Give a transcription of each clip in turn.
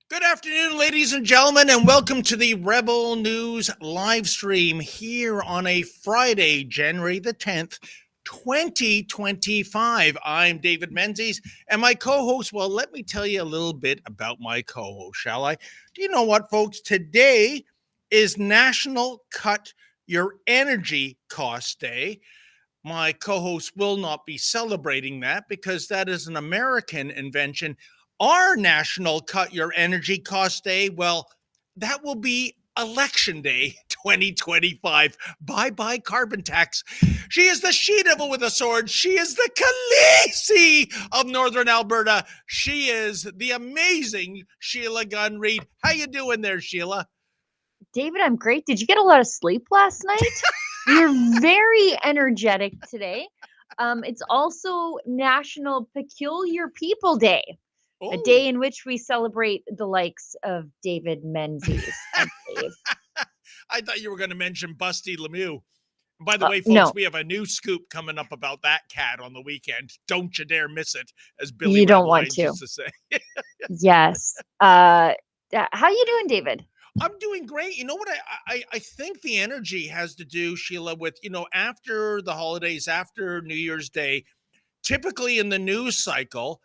Good afternoon, ladies and gentlemen, and welcome to the Rebel News live stream here on a Friday, January the 10th, 2025. I'm David Menzies, and my co-host, well, let me tell you a little bit about my co-host, shall I? Do you know what, folks? Today is National Cut Your Energy Cost Day. My co-host will not be celebrating that because that is an American invention. Our National Cut Your Energy Cost Day, well, that will be Election Day 2025. Bye-bye carbon tax. She is the she-devil with a sword. She is the Khaleesi of Northern Alberta. She is the amazing Sheila Gunn Reid. How you doing there, Sheila? David, I'm great. Did you get a lot of sleep last night? You're very energetic today. It's also National Peculiar People Day, a day in which we celebrate the likes of David Menzies. I thought you were going to mention Busty Lemieux. By the way, folks, no. We have a new scoop coming up about that cat on the weekend. Don't you dare miss it, as Billy You don't Red want Lyons to. used to say. Yes. How you doing, David? I'm doing great. You know what? I think the energy has to do, Sheila, with, after the holidays, after New Year's Day, typically in the news cycle,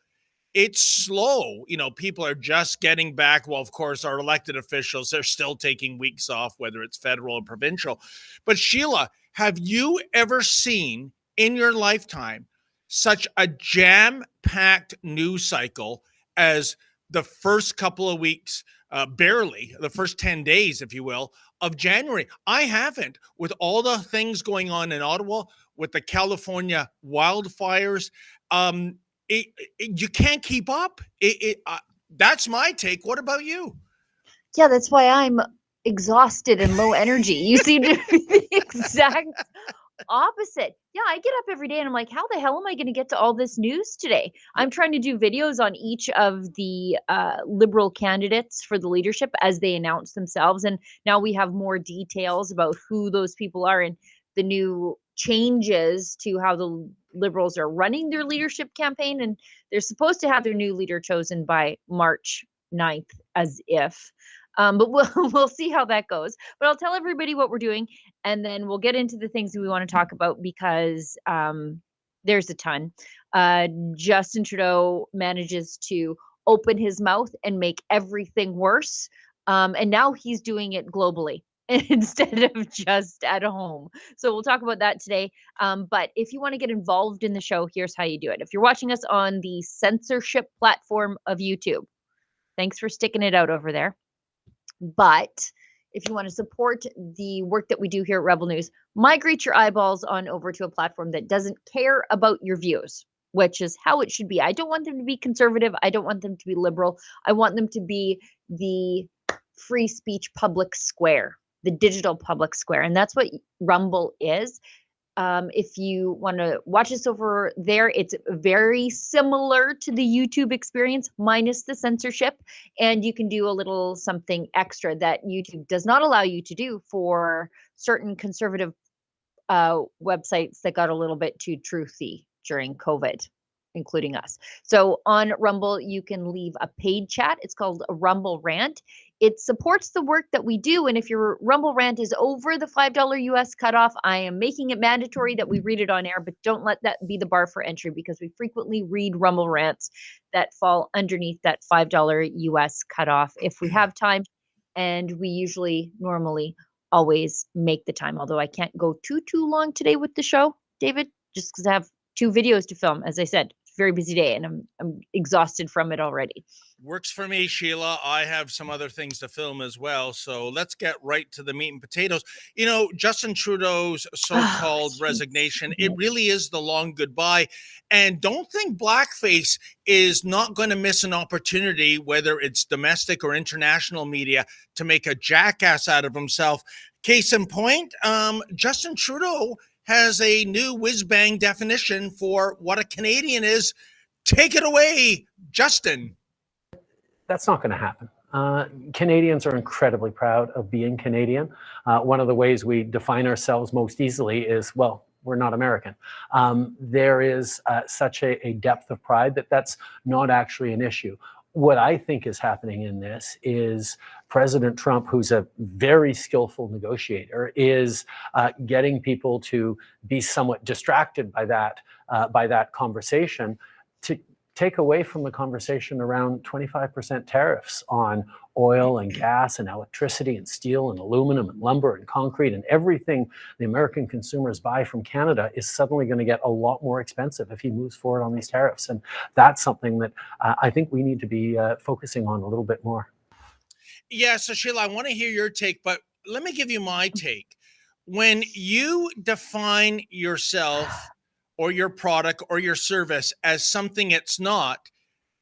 it's slow. People are just getting back. Well, of course, our elected officials, they're still taking weeks off, whether it's federal or provincial. But Sheila, have you ever seen in your lifetime such a jam-packed news cycle as the first couple of weeks, barely the first 10 days, if you will, of January? I haven't, with all the things going on in Ottawa, with the California wildfires. You can't keep up. That's my take. What about you? Yeah, that's why I'm exhausted and low energy. You seem to be the exact opposite. Yeah, I get up every day and I'm like, how the hell am I going to get to all this news today? I'm trying to do videos on each of the Liberal candidates for the leadership as they announce themselves. And now we have more details about who those people are and the new changes to how the Liberals are running their leadership campaign. And they're supposed to have their new leader chosen by March 9th, as if. But we'll see how that goes. But I'll tell everybody what we're doing, and then we'll get into the things that we want to talk about because there's a ton. Justin Trudeau manages to open his mouth and make everything worse. And now he's doing it globally instead of just at home. So we'll talk about that today. But if you want to get involved in the show, here's how you do it. If you're watching us on the censorship platform of YouTube, thanks for sticking it out over there. But if you want to support the work that we do here at Rebel News, migrate your eyeballs on over to a platform that doesn't care about your views, which is how it should be. I don't want them to be conservative. I don't want them to be liberal. I want them to be the free speech public square, the digital public square. And that's what Rumble is. If you want to watch us over there, it's very similar to the YouTube experience, minus the censorship. And you can do a little something extra that YouTube does not allow you to do for certain conservative websites that got a little bit too truthy during COVID, including us. So on Rumble, you can leave a paid chat. It's called a Rumble Rant. It supports the work that we do. And if your Rumble Rant is over the $5 US cutoff, I am making it mandatory that we read it on air, but don't let that be the bar for entry, because we frequently read Rumble Rants that fall underneath that $5 US cutoff if we have time. And we usually normally always make the time, although I can't go too long today with the show, David, just because I have 2 videos to film. As I said, it's a very busy day, and I'm exhausted from it already. Works for me, Sheila. I have some other things to film as well. So let's get right to the meat and potatoes. You know, Justin Trudeau's so-called resignation, it really is the long goodbye. And don't think blackface is not going to miss an opportunity, whether it's domestic or international media, to make a jackass out of himself. Case in point, Justin Trudeau has a new whiz-bang definition for what a Canadian is. Take it away, Justin. That's not going to happen. Canadians are incredibly proud of being Canadian. One of the ways we define ourselves most easily is, well, we're not American. There is such a depth of pride that that's not actually an issue. What I think is happening in this is President Trump, who's a very skillful negotiator, is getting people to be somewhat distracted by that conversation, to take away from the conversation around 25% tariffs on oil and gas and electricity and steel and aluminum and lumber and concrete, and everything the American consumers buy from Canada is suddenly going to get a lot more expensive if he moves forward on these tariffs. And that's something that I think we need to be focusing on a little bit more. Yeah, so Sheila, I want to hear your take, but let me give you my take. When you define yourself or your product or your service as something it's not,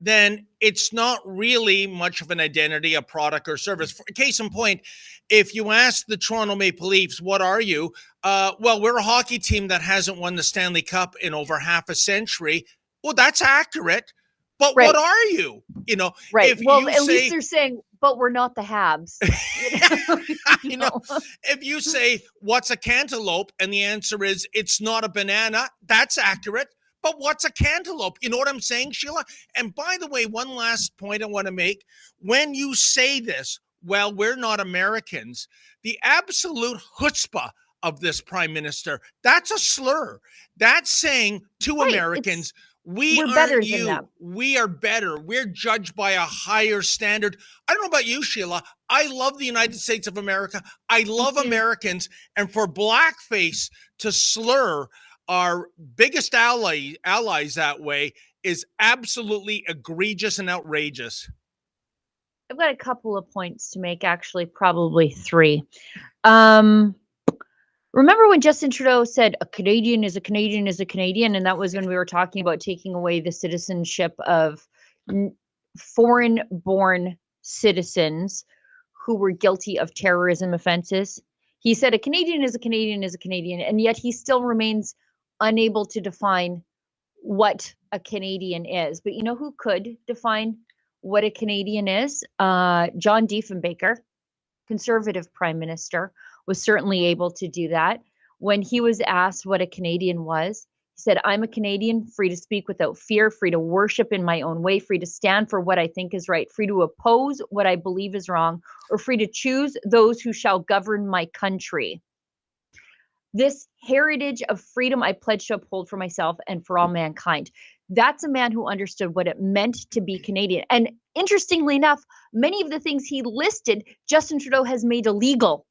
then it's not really much of an identity, a product or service. Case in point, if you ask the Toronto Maple Leafs, what are you? Well, we're a hockey team that hasn't won the Stanley Cup in over half a century. Well, that's accurate. But Right. what are you? You know, Right. if Well, you at say, least they're saying, but we're not the Habs. you know, if you say, what's a cantaloupe? And the answer is, it's not a banana. That's accurate. But what's a cantaloupe? You know what I'm saying, Sheila? And by the way, one last point I want to make. When you say this, well, we're not Americans, the absolute chutzpah of this prime minister, that's a slur. That's saying to Right, Americans, we're aren't better than you. them. We are better. We're judged by a higher standard. I don't know about you, Sheila. I love the United States of America. I love Americans. And for blackface to slur our biggest allies that way is absolutely egregious and outrageous. I've got a couple of points to make, actually, probably 3. Remember when Justin Trudeau said a Canadian is a Canadian is a Canadian? And that was when we were talking about taking away the citizenship of foreign-born citizens who were guilty of terrorism offenses. He said a Canadian is a Canadian is a Canadian, and yet he still remains unable to define what a Canadian is. But you know who could define what a Canadian is? John Diefenbaker, Conservative Prime Minister, was certainly able to do that. When he was asked what a Canadian was, he said, I'm a Canadian, free to speak without fear, free to worship in my own way, free to stand for what I think is right, free to oppose what I believe is wrong, or free to choose those who shall govern my country. This heritage of freedom I pledge to uphold for myself and for all mankind. That's a man who understood what it meant to be Canadian. And interestingly enough, many of the things he listed, Justin Trudeau has made illegal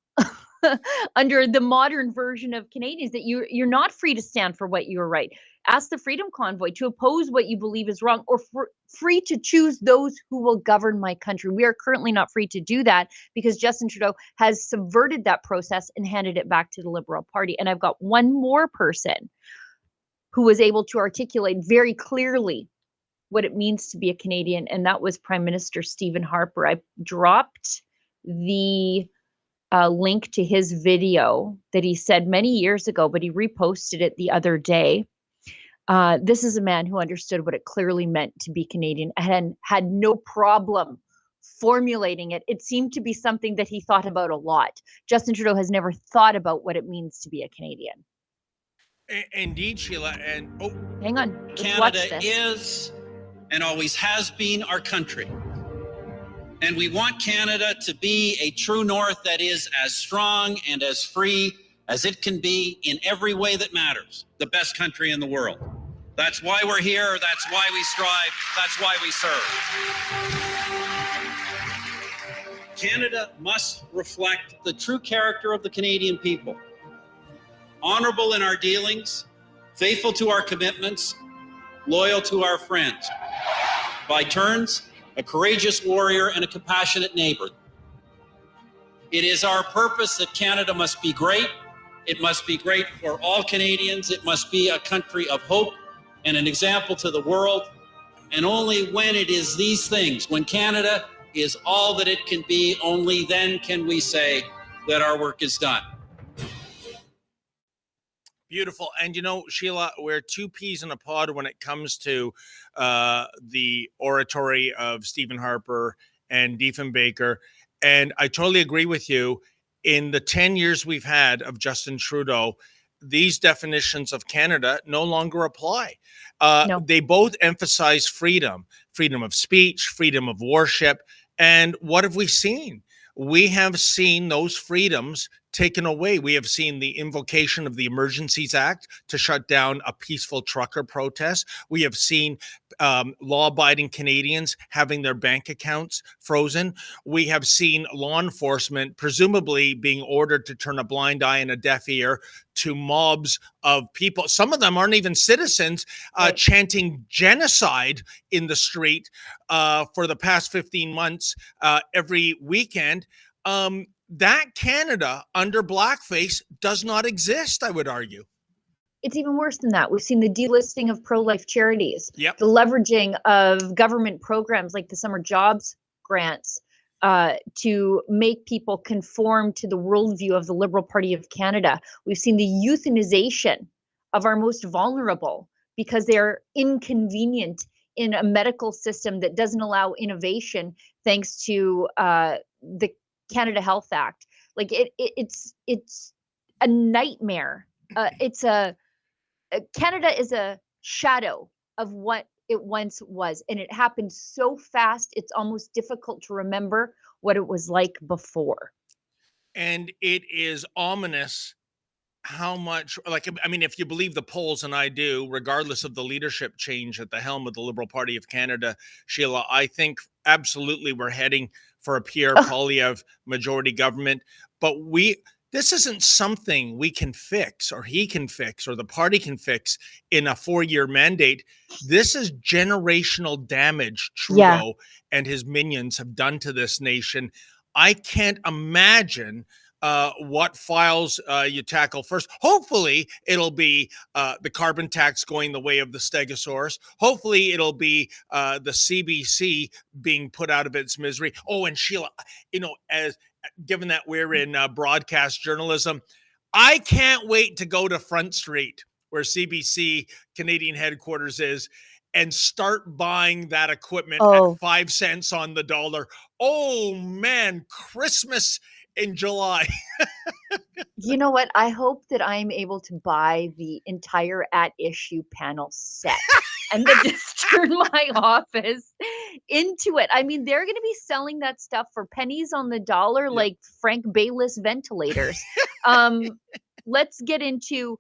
under the modern version of Canadians, that you're not free to stand for what you are right. Ask the Freedom Convoy to oppose what you believe is wrong, or free to choose those who will govern my country. We are currently not free to do that because Justin Trudeau has subverted that process and handed it back to the Liberal Party. And I've got one more person who was able to articulate very clearly what it means to be a Canadian, and that was Prime Minister Stephen Harper. I dropped the a link to his video that he said many years ago, but he reposted it the other day. This is a man who understood what it clearly meant to be Canadian and had no problem formulating it. It seemed to be something that he thought about a lot. Justin Trudeau has never thought about what it means to be a Canadian. Indeed, Sheila. And hang on. Canada is and always has been our country. And we want Canada to be a true north that is as strong and as free as it can be in every way that matters. The best country in the world. That's why we're here. That's why we strive. That's why we serve. Canada must reflect the true character of the Canadian people. Honorable in our dealings, faithful to our commitments, loyal to our friends. By turns, a courageous warrior and a compassionate neighbor. It is our purpose that Canada must be great. It must be great for all Canadians. It must be a country of hope and an example to the world. And only when it is these things, when Canada is all that it can be, only then can we say that our work is done. Beautiful. And, Sheila, we're two peas in a pod when it comes to the oratory of Stephen Harper and Diefenbaker. And I totally agree with you. In the 10 years we've had of Justin Trudeau, these definitions of Canada no longer apply. No. They both emphasize freedom of speech, freedom of worship. And what have we seen? We have seen those freedoms taken away. We have seen the invocation of the Emergencies Act to shut down a peaceful trucker protest. We have seen law-abiding Canadians having their bank accounts frozen. We have seen law enforcement presumably being ordered to turn a blind eye and a deaf ear to mobs of people. Some of them aren't even citizens, chanting genocide in the street for the past 15 months every weekend. That Canada under blackface does not exist, I would argue. It's even worse than that. We've seen the delisting of pro-life charities, the leveraging of government programs like the summer jobs grants to make people conform to the worldview of the Liberal Party of Canada. We've seen the euthanization of our most vulnerable because they're inconvenient in a medical system that doesn't allow innovation thanks to the Canada Health Act. Like it's a nightmare. Canada is a shadow of what it once was, and it happened so fast it's almost difficult to remember what it was like before. And it is ominous how much, if you believe the polls, and I do, regardless of the leadership change at the helm of the Liberal Party of Canada, Sheila, I think absolutely we're heading for a Pierre Poilievre majority government. But this isn't something we can fix, or he can fix, or the party can fix in a 4-year mandate. This is generational damage Trudeau and his minions have done to this nation. I can't imagine what files you tackle first. Hopefully it'll be the carbon tax going the way of the Stegosaurus. Hopefully it'll be the CBC being put out of its misery. Oh, and Sheila, given that we're in broadcast journalism, I can't wait to go to Front Street, where CBC Canadian headquarters is, and start buying that equipment at 5 cents on the dollar. Oh man, Christmas in July. You know what? I hope that I'm able to buy the entire At Issue panel set and then just turn my office into it. I mean, they're going to be selling that stuff for pennies on the dollar, like Frank Bayless ventilators. Let's get into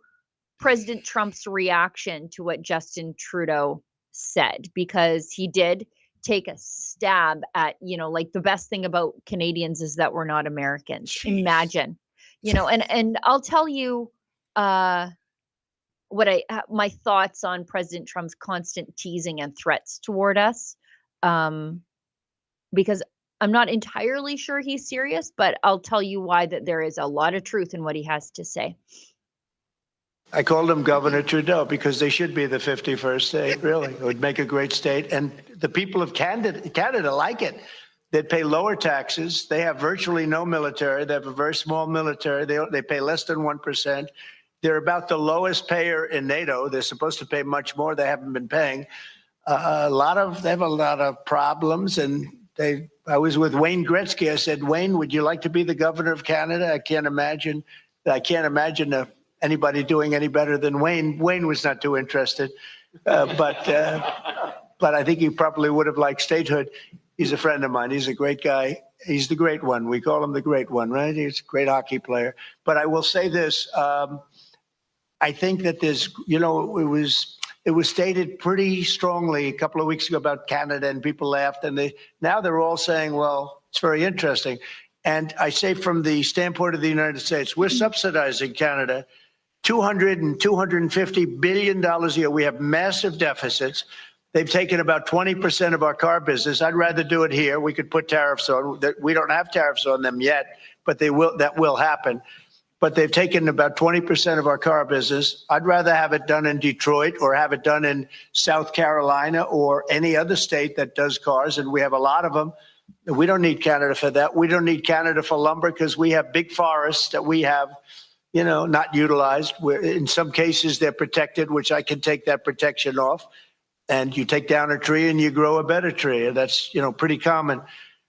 President Trump's reaction to what Justin Trudeau said, because he did take a stab at, like, the best thing about Canadians is that we're not Americans. Jeez. Imagine, and I'll tell you my thoughts on President Trump's constant teasing and threats toward us, because I'm not entirely sure he's serious, but I'll tell you why that there is a lot of truth in what he has to say. I called him Governor Trudeau because they should be the 51st state, really. It would make a great state. And the people of Canada like it. They'd pay lower taxes. They have virtually no military. They have a very small military. They pay less than 1%. They're about the lowest payer in NATO. They're supposed to pay much more. They haven't been paying. They have a lot of problems. And I was with Wayne Gretzky. I said, Wayne, would you like to be the governor of Canada? I can't imagine anybody doing any better than Wayne. Wayne was not too interested, but I think he probably would have liked statehood. He's a friend of mine. He's a great guy. He's the great one. We call him the great one, right? He's a great hockey player. But I will say this. I think that it was stated pretty strongly a couple of weeks ago about Canada, and people laughed. And now they're all saying, well, it's very interesting. And I say from the standpoint of the United States, we're subsidizing Canada $200 and $250 billion a year. We have massive deficits. They've taken about 20% of our car business. I'd rather do it here. We could put tariffs on. We don't have tariffs on them yet, but that will happen. But they've taken about 20% of our car business. I'd rather have it done in Detroit or have it done in South Carolina or any other state that does cars, and we have a lot of them. We don't need Canada for that. We don't need Canada for lumber because we have big forests that we have, not utilized. In some cases, they're protected, which I can take that protection off. And you take down a tree and you grow a better tree. And that's, pretty common.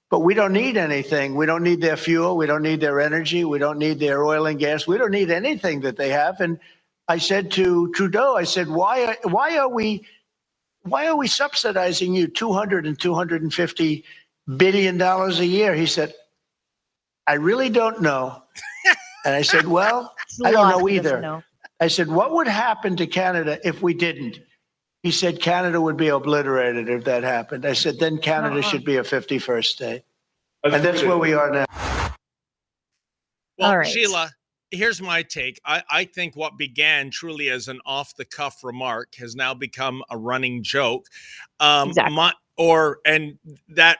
But we don't need anything. We don't need their fuel. We don't need their energy. We don't need their oil and gas. We don't need anything that they have. And I said to Trudeau, I said, why are we subsidizing you $200 and $250 billion a year? He said, I really don't know. And I said, well, I don't know either. I said, what would happen to Canada if we didn't? He said, Canada would be obliterated if that happened. I said, then Canada should be a 51st state. And that's where we are now. Well, all right. Sheila, here's my take. I think what began truly as an off-the-cuff remark has now become a running joke. Exactly. And that,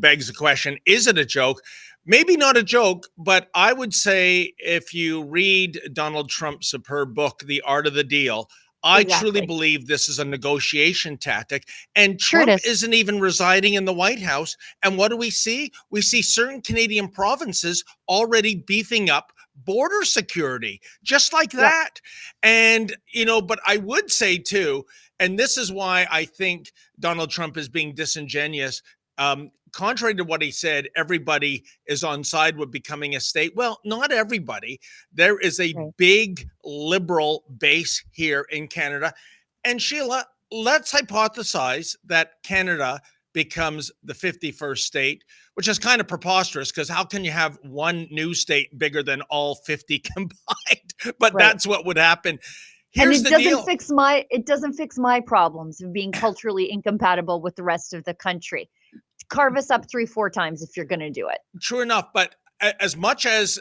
begs the question, is it a joke? Maybe not a joke, but I would say if you read Donald Trump's superb book, The Art of the Deal, I truly believe this is a negotiation tactic. And Trump isn't even residing in the White House. And what do we see? We see certain Canadian provinces already beefing up border security, just like that. And, but I would say too, and this is why I think Donald Trump is being disingenuous. Contrary to what he said, everybody is on side with becoming a state. Well, not everybody. There is a big liberal base here in Canada. And Sheila, let's hypothesize that Canada becomes the 51st state, which is kind of preposterous because how can you have one new state bigger than all 50 combined? But that's what would happen. Here's and it doesn't fix my problems of being culturally incompatible with the rest of the country. Carve us up 3-4 times if you're going to do it. True enough. But as much as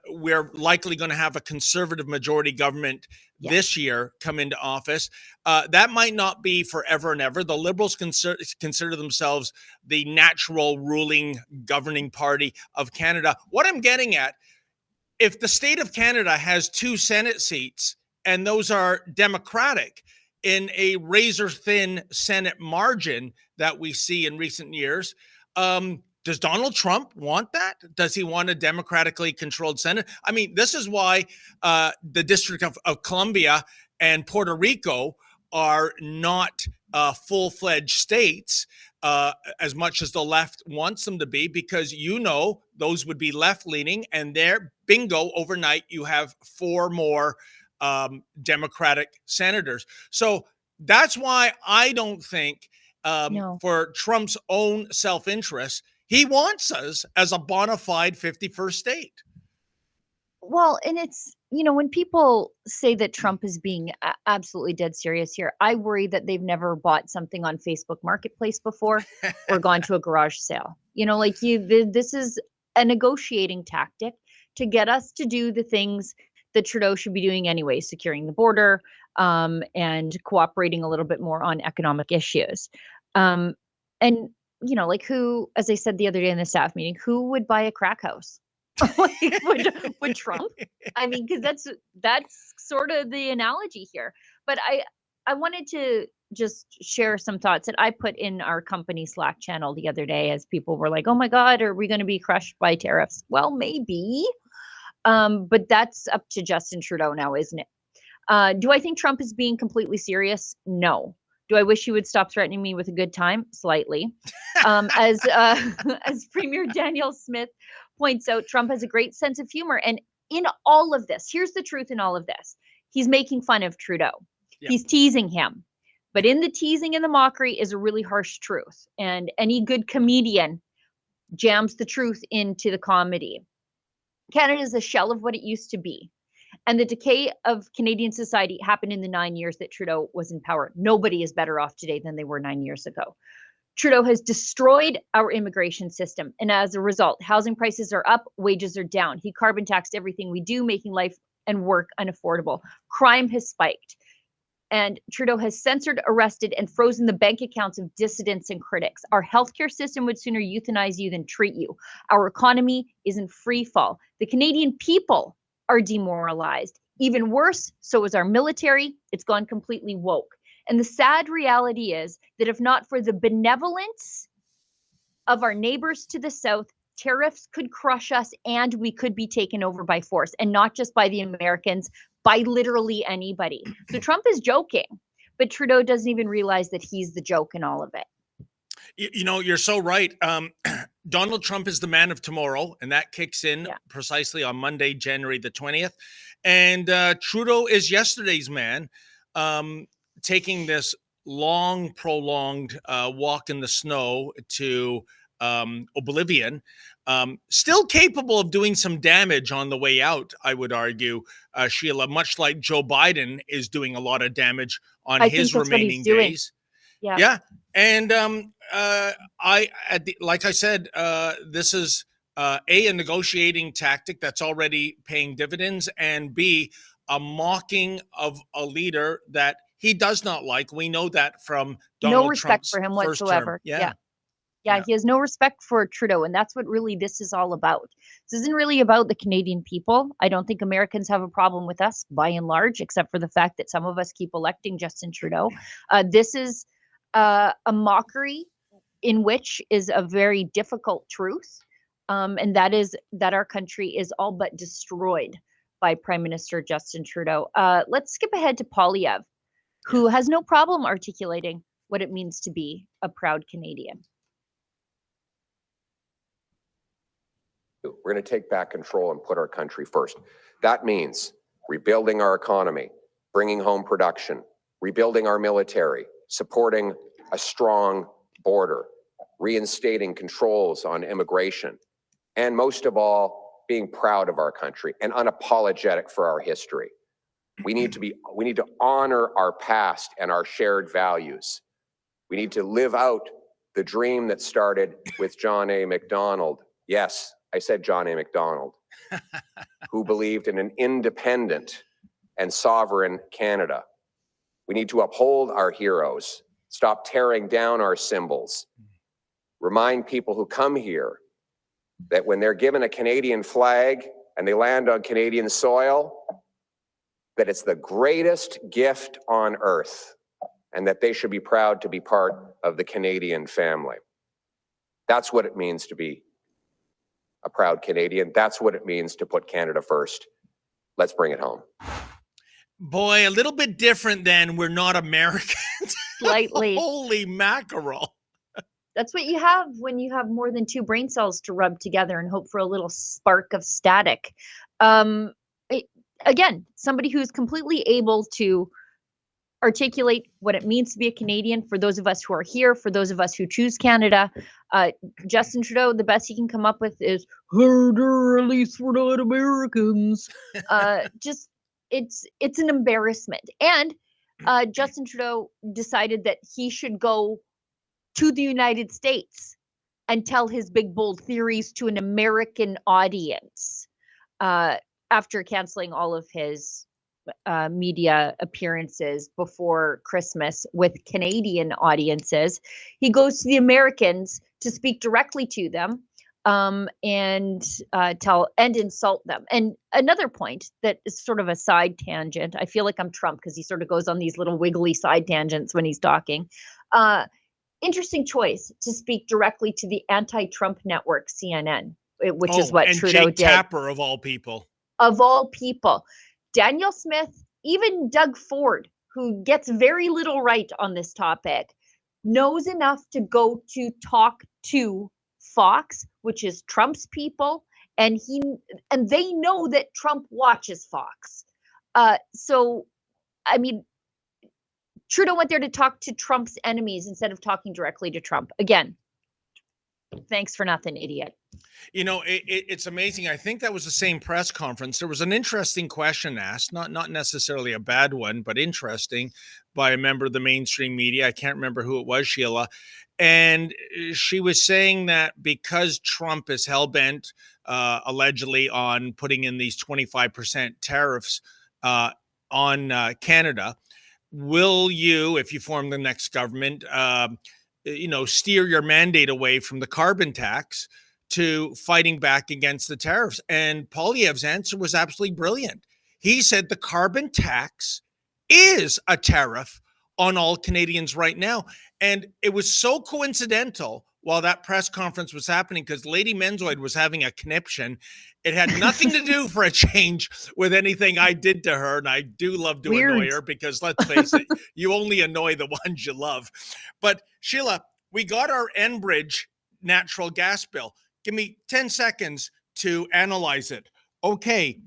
we're likely going to have a conservative majority government this year come into office, that might not be forever and ever. The Liberals consider themselves the natural ruling governing party of Canada. What I'm getting at, if the state of Canada has 2 Senate seats and those are Democratic in a razor-thin Senate margin that we see in recent years, does Donald Trump want that? Does he want a democratically controlled Senate? I mean, this is why the District of Columbia and Puerto Rico are not full-fledged states as much as the left wants them to be, because those would be left-leaning, and there, bingo, overnight you have 4 more Democratic senators. So that's why I don't think for Trump's own self-interest, he wants us as a bona fide 51st state. Well, and it's, when people say that Trump is being absolutely dead serious here, I worry that they've never bought something on Facebook Marketplace before or gone to a garage sale. This is a negotiating tactic to get us to do the things that Trudeau should be doing anyway, securing the border and cooperating a little bit more on economic issues. And, who, as I said the other day in the staff meeting, who would buy a crack house? would Trump? I mean, because that's sort of the analogy here. But I wanted to just share some thoughts that I put in our company Slack channel the other day as people were like, oh my God, are we going to be crushed by tariffs? Well, maybe. But that's up to Justin Trudeau now, isn't it? Do I think Trump is being completely serious? No. Do I wish he would stop threatening me with a good time? Slightly. As Premier Danielle Smith points out, Trump has a great sense of humor. And in all of this, here's the truth in all of this. He's making fun of Trudeau. Yeah. He's teasing him. But in the teasing and the mockery is a really harsh truth. And any good comedian jams the truth into the comedy. Canada is a shell of what it used to be. And the decay of Canadian society happened in the 9 years that Trudeau was in power. Nobody is better off today than they were 9 years ago. Trudeau has destroyed our immigration system. And as a result, housing prices are up, wages are down. He carbon taxed everything we do, making life and work unaffordable. Crime has spiked. And Trudeau has censored, arrested, and frozen the bank accounts of dissidents and critics. Our healthcare system would sooner euthanize you than treat you. Our economy is in free fall. The Canadian people are demoralized. Even worse, so is our military. It's gone completely woke. And the sad reality is that if not for the benevolence of our neighbors to the south, tariffs could crush us and we could be taken over by force, and not just by the Americans, by literally anybody. So Trump is joking, but Trudeau doesn't even realize that he's the joke in all of it. You know, you're so right. Donald Trump is the man of tomorrow, and that kicks in precisely on Monday, January the 20th. And Trudeau is yesterday's man, taking this long, prolonged walk in the snow to oblivion, still capable of doing some damage on the way out, I would argue, Sheila, much like Joe Biden is doing a lot of damage on his remaining days. Yeah. And like I said, this is a negotiating tactic that's already paying dividends, and B, a mocking of a leader that he does not like. We know that from Donald No respect Trump's for him first whatsoever. term. Yeah, he has no respect for Trudeau, and that's what really this is all about. This isn't really about the Canadian people. I don't think Americans have a problem with us, by and large, except for the fact that some of us keep electing Justin Trudeau. This is a mockery in which is a very difficult truth, and that is that our country is all but destroyed by Prime Minister Justin Trudeau. Let's skip ahead to Poilievre, who has no problem articulating what it means to be a proud Canadian. We're going to take back control and put our country first. That means rebuilding our economy, bringing home production, rebuilding our military, supporting a strong border, reinstating controls on immigration, and most of all, being proud of our country and unapologetic for our history. We need to honor our past and our shared values. We need to live out the dream that started with John A. Macdonald. Yes, I said John A. Macdonald, who believed in an independent and sovereign Canada. We need to uphold our heroes, stop tearing down our symbols, remind people who come here that when they're given a Canadian flag and they land on Canadian soil, that it's the greatest gift on earth and that they should be proud to be part of the Canadian family. That's what it means to be a proud Canadian. That's what it means to put Canada first. Let's bring it home. Boy, a little bit different than we're not Americans. Slightly. Holy mackerel. That's what you have when you have more than two brain cells to rub together and hope for a little spark of static. Again, somebody who's completely able to articulate what it means to be a Canadian for those of us who are here, for those of us who choose Canada. Justin Trudeau, the best he can come up with is, "Harder, at least we're not Americans." It's an embarrassment. And Justin Trudeau decided that he should go to the United States and tell his big, bold theories to an American audience after canceling all of his media appearances before Christmas with Canadian audiences. He goes to the Americans to speak directly to them and insult them. And another point that is sort of a side tangent. I feel like I'm Trump because he sort of goes on these little wiggly side tangents when he's talking. Interesting choice to speak directly to the anti-Trump network, CNN, which is what and Trudeau Jake did. Tapper, of all people. Of all people. Daniel Smith, even Doug Ford, who gets very little right on this topic, knows enough to go to talk to Fox, which is Trump's people, and they know that Trump watches Fox. So, I mean, Trudeau went there to talk to Trump's enemies instead of talking directly to Trump. Again, thanks for nothing, idiot. You know, it's amazing. I think that was the same press conference. There was an interesting question asked, not necessarily a bad one, but interesting, by a member of the mainstream media. I can't remember who it was, Sheila. And she was saying that because Trump is hell-bent, allegedly, on putting in these 25% tariffs on Canada, will you, if you form the next government, steer your mandate away from the carbon tax to fighting back against the tariffs? And Poilievre's answer was absolutely brilliant. He said the carbon tax is a tariff on all Canadians right now. And it was so coincidental while that press conference was happening, because Lady Menzoid was having a conniption. It had nothing to do, for a change, with anything I did to her. And I do love to annoy her, because let's face it, you only annoy the ones you love. But Sheila, we got our Enbridge natural gas bill. Give me 10 seconds to analyze it. Okay,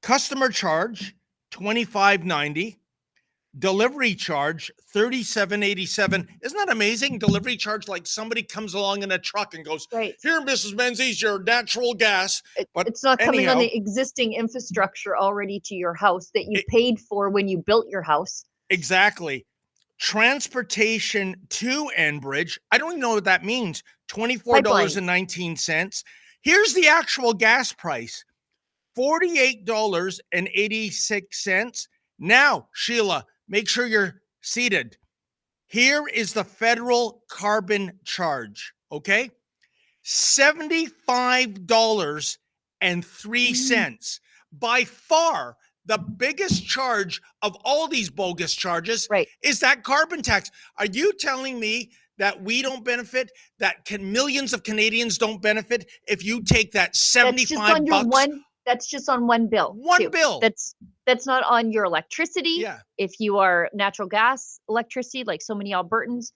customer charge, $25.90. Delivery charge, $37.87. Isn't that amazing? Delivery charge, like somebody comes along in a truck and goes, right here, Mrs. Menzies, your natural gas. But it's not coming on the existing infrastructure already to your house that you paid for when you built your house. Exactly. Transportation to Enbridge, I don't even know what that means. $24.19. Here's the actual gas price, $48.86. Now, Sheila, make sure you're seated. Here is the federal carbon charge, okay? $75.03. By far, the biggest charge of all these bogus charges is that carbon tax. Are you telling me that we don't benefit, that millions of Canadians don't benefit if you take that $75? That's just on one bill. One bill. That's not on your electricity. Yeah. If you are natural gas electricity, like so many Albertans,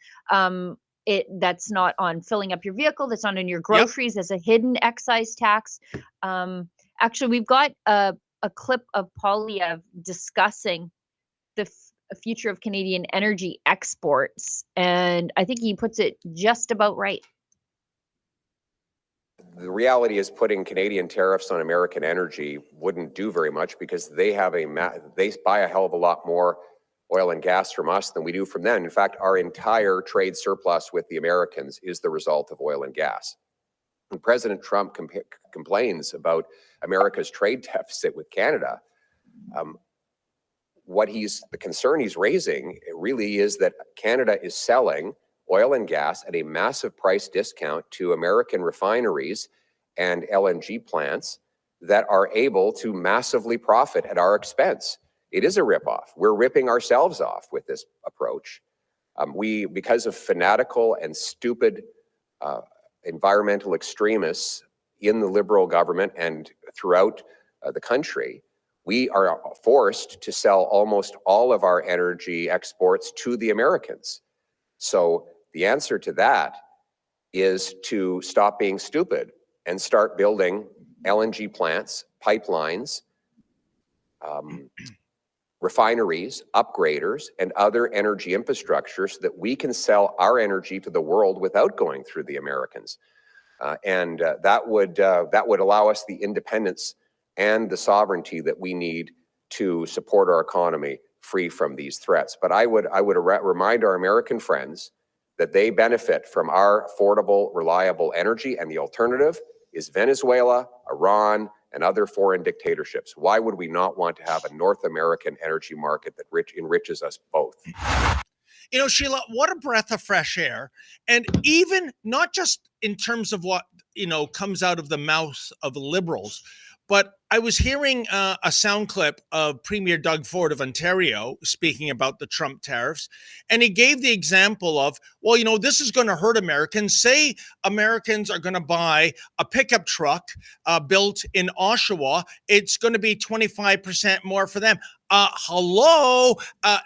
that's not on filling up your vehicle. That's not on your groceries as a hidden excise tax. Actually, we've got a clip of Poilievre discussing the future of Canadian energy exports, and I think he puts it just about right. The reality is, putting Canadian tariffs on American energy wouldn't do very much, because they buy a hell of a lot more oil and gas from us than we do from them. In fact, our entire trade surplus with the Americans is the result of oil and gas. When President Trump complains about America's trade deficit with Canada, the concern he's raising really is that Canada is selling oil and gas at a massive price discount to American refineries and LNG plants that are able to massively profit at our expense. It is a ripoff. We're ripping ourselves off with this approach. Because of fanatical and stupid environmental extremists in the Liberal government and throughout the country, we are forced to sell almost all of our energy exports to the Americans. So the answer to that is to stop being stupid and start building LNG plants, pipelines, refineries, upgraders, and other energy infrastructure so that we can sell our energy to the world without going through the Americans. And that would allow us the independence and the sovereignty that we need to support our economy free from these threats. But I would remind our American friends that they benefit from our affordable, reliable energy, and the alternative is Venezuela, Iran, and other foreign dictatorships. Why would we not want to have a North American energy market that enriches us both? Sheila, what a breath of fresh air. And even not just in terms of what, comes out of the mouth of liberals. But I was hearing a sound clip of Premier Doug Ford of Ontario speaking about the Trump tariffs. And he gave the example of, well, this is going to hurt Americans. Say Americans are going to buy a pickup truck built in Oshawa. It's going to be 25% more for them. Hello,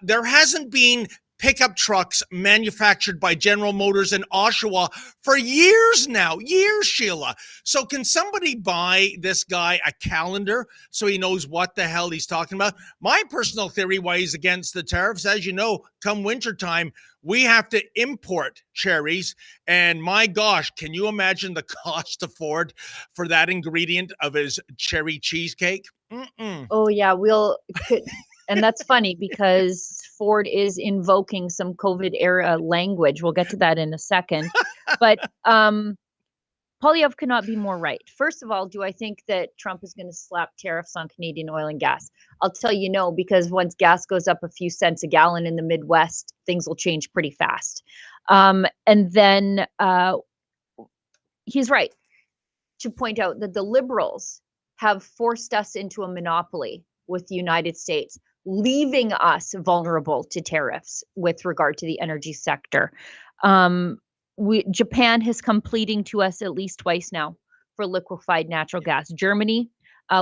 there hasn't been pickup trucks manufactured by General Motors in Oshawa for years now. Years, Sheila. So can somebody buy this guy a calendar so he knows what the hell he's talking about? My personal theory why he's against the tariffs, as you know, come wintertime, we have to import cherries. And my gosh, can you imagine the cost of Ford for that ingredient of his cherry cheesecake? Oh, yeah, and that's funny because Ford is invoking some COVID era language. We'll get to that in a second. But Poilievre could not be more right. First of all, do I think that Trump is going to slap tariffs on Canadian oil and gas? I'll tell you no, because once gas goes up a few cents a gallon in the Midwest, things will change pretty fast. And then he's right to point out that the Liberals have forced us into a monopoly with the United States, leaving us vulnerable to tariffs with regard to the energy sector. Japan has come pleading to us at least twice now for liquefied natural gas. Germany,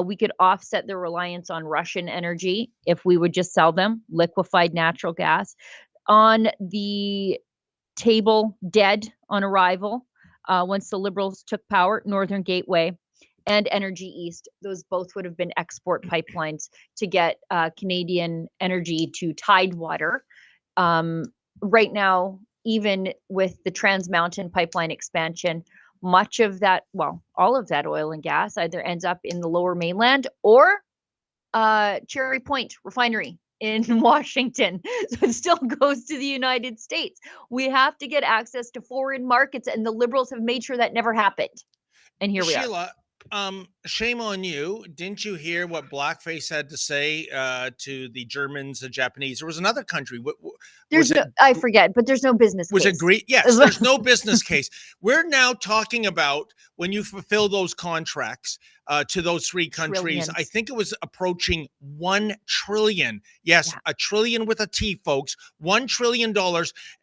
we could offset the reliance on Russian energy if we would just sell them liquefied natural gas. On the table, dead on arrival, once the Liberals took power, Northern Gateway and Energy East, those both would have been export pipelines to get Canadian energy to Tidewater. Right now, even with the Trans Mountain pipeline expansion, much of that, all of that oil and gas either ends up in the Lower Mainland or Cherry Point Refinery in Washington. So it still goes to the United States. We have to get access to foreign markets, and the Liberals have made sure that never happened. And here we are. Sheila, shame on you. Didn't you hear what Blackface had to say to the Germans, the Japanese? There was another country. I forget, but there's no business was case. it Greece? Yes, there's no business case. We're now talking about when you fulfill those contracts to those three countries. Trillions. I think it was approaching 1 trillion. Yes, a trillion with a T, folks. $1 trillion.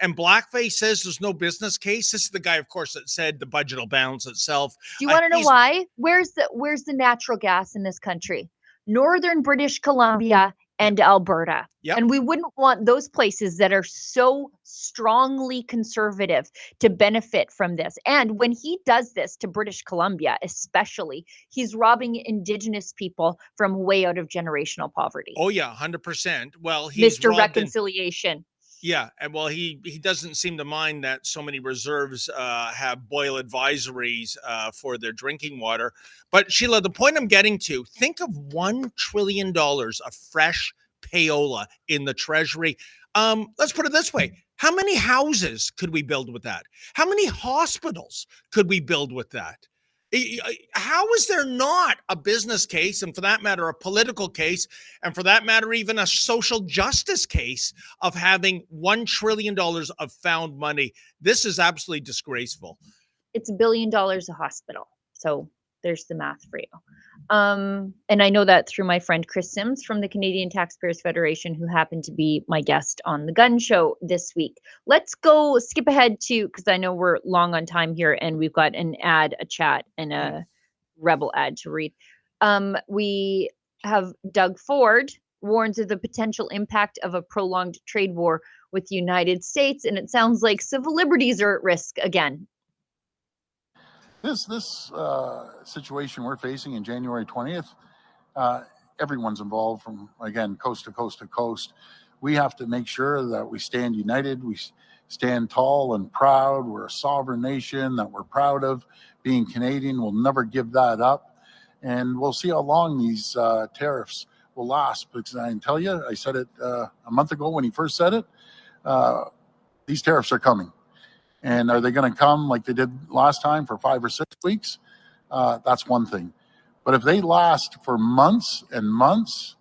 And Blackface says there's no business case. This is the guy, of course, that said the budget will balance itself. Do you want to know why? Where's the natural gas in this country? Northern British Columbia and Alberta. Yep. And we wouldn't want those places that are so strongly conservative to benefit from this. And when he does this to British Columbia, especially, he's robbing Indigenous people from way out of generational poverty. Oh, yeah, 100%. Well, he's Mr. Reconciliation. Yeah, and well, he doesn't seem to mind that so many reserves have boil advisories for their drinking water. But Sheila, the point I'm getting to, think of $1 trillion of fresh payola in the Treasury. Let's put it this way. How many houses could we build with that? How many hospitals could we build with that? How is there not a business case, and for that matter, a political case, and for that matter, even a social justice case of having $1 trillion of found money? This is absolutely disgraceful. It's $1 billion a hospital. So there's the math for you. And I know that through my friend Chris Sims from the Canadian Taxpayers Federation, who happened to be my guest on the Gun Show this week. Let's go skip ahead to, because I know we're long on time here, and we've got an ad, a chat, and a Rebel ad to read. We have Doug Ford warns of the potential impact of a prolonged trade war with the United States, and it sounds like civil liberties are at risk again. This situation we're facing in January 20th, everyone's involved from, again, coast to coast to coast. We have to make sure that we stand united, we stand tall and proud. We're a sovereign nation that we're proud of. Being Canadian, we'll never give that up. And we'll see how long these tariffs will last. Because I can tell you, I said it a month ago when he first said it, these tariffs are coming. And are they going to come like they did last time for 5 or 6 weeks? That's one thing. But if they last for months and months,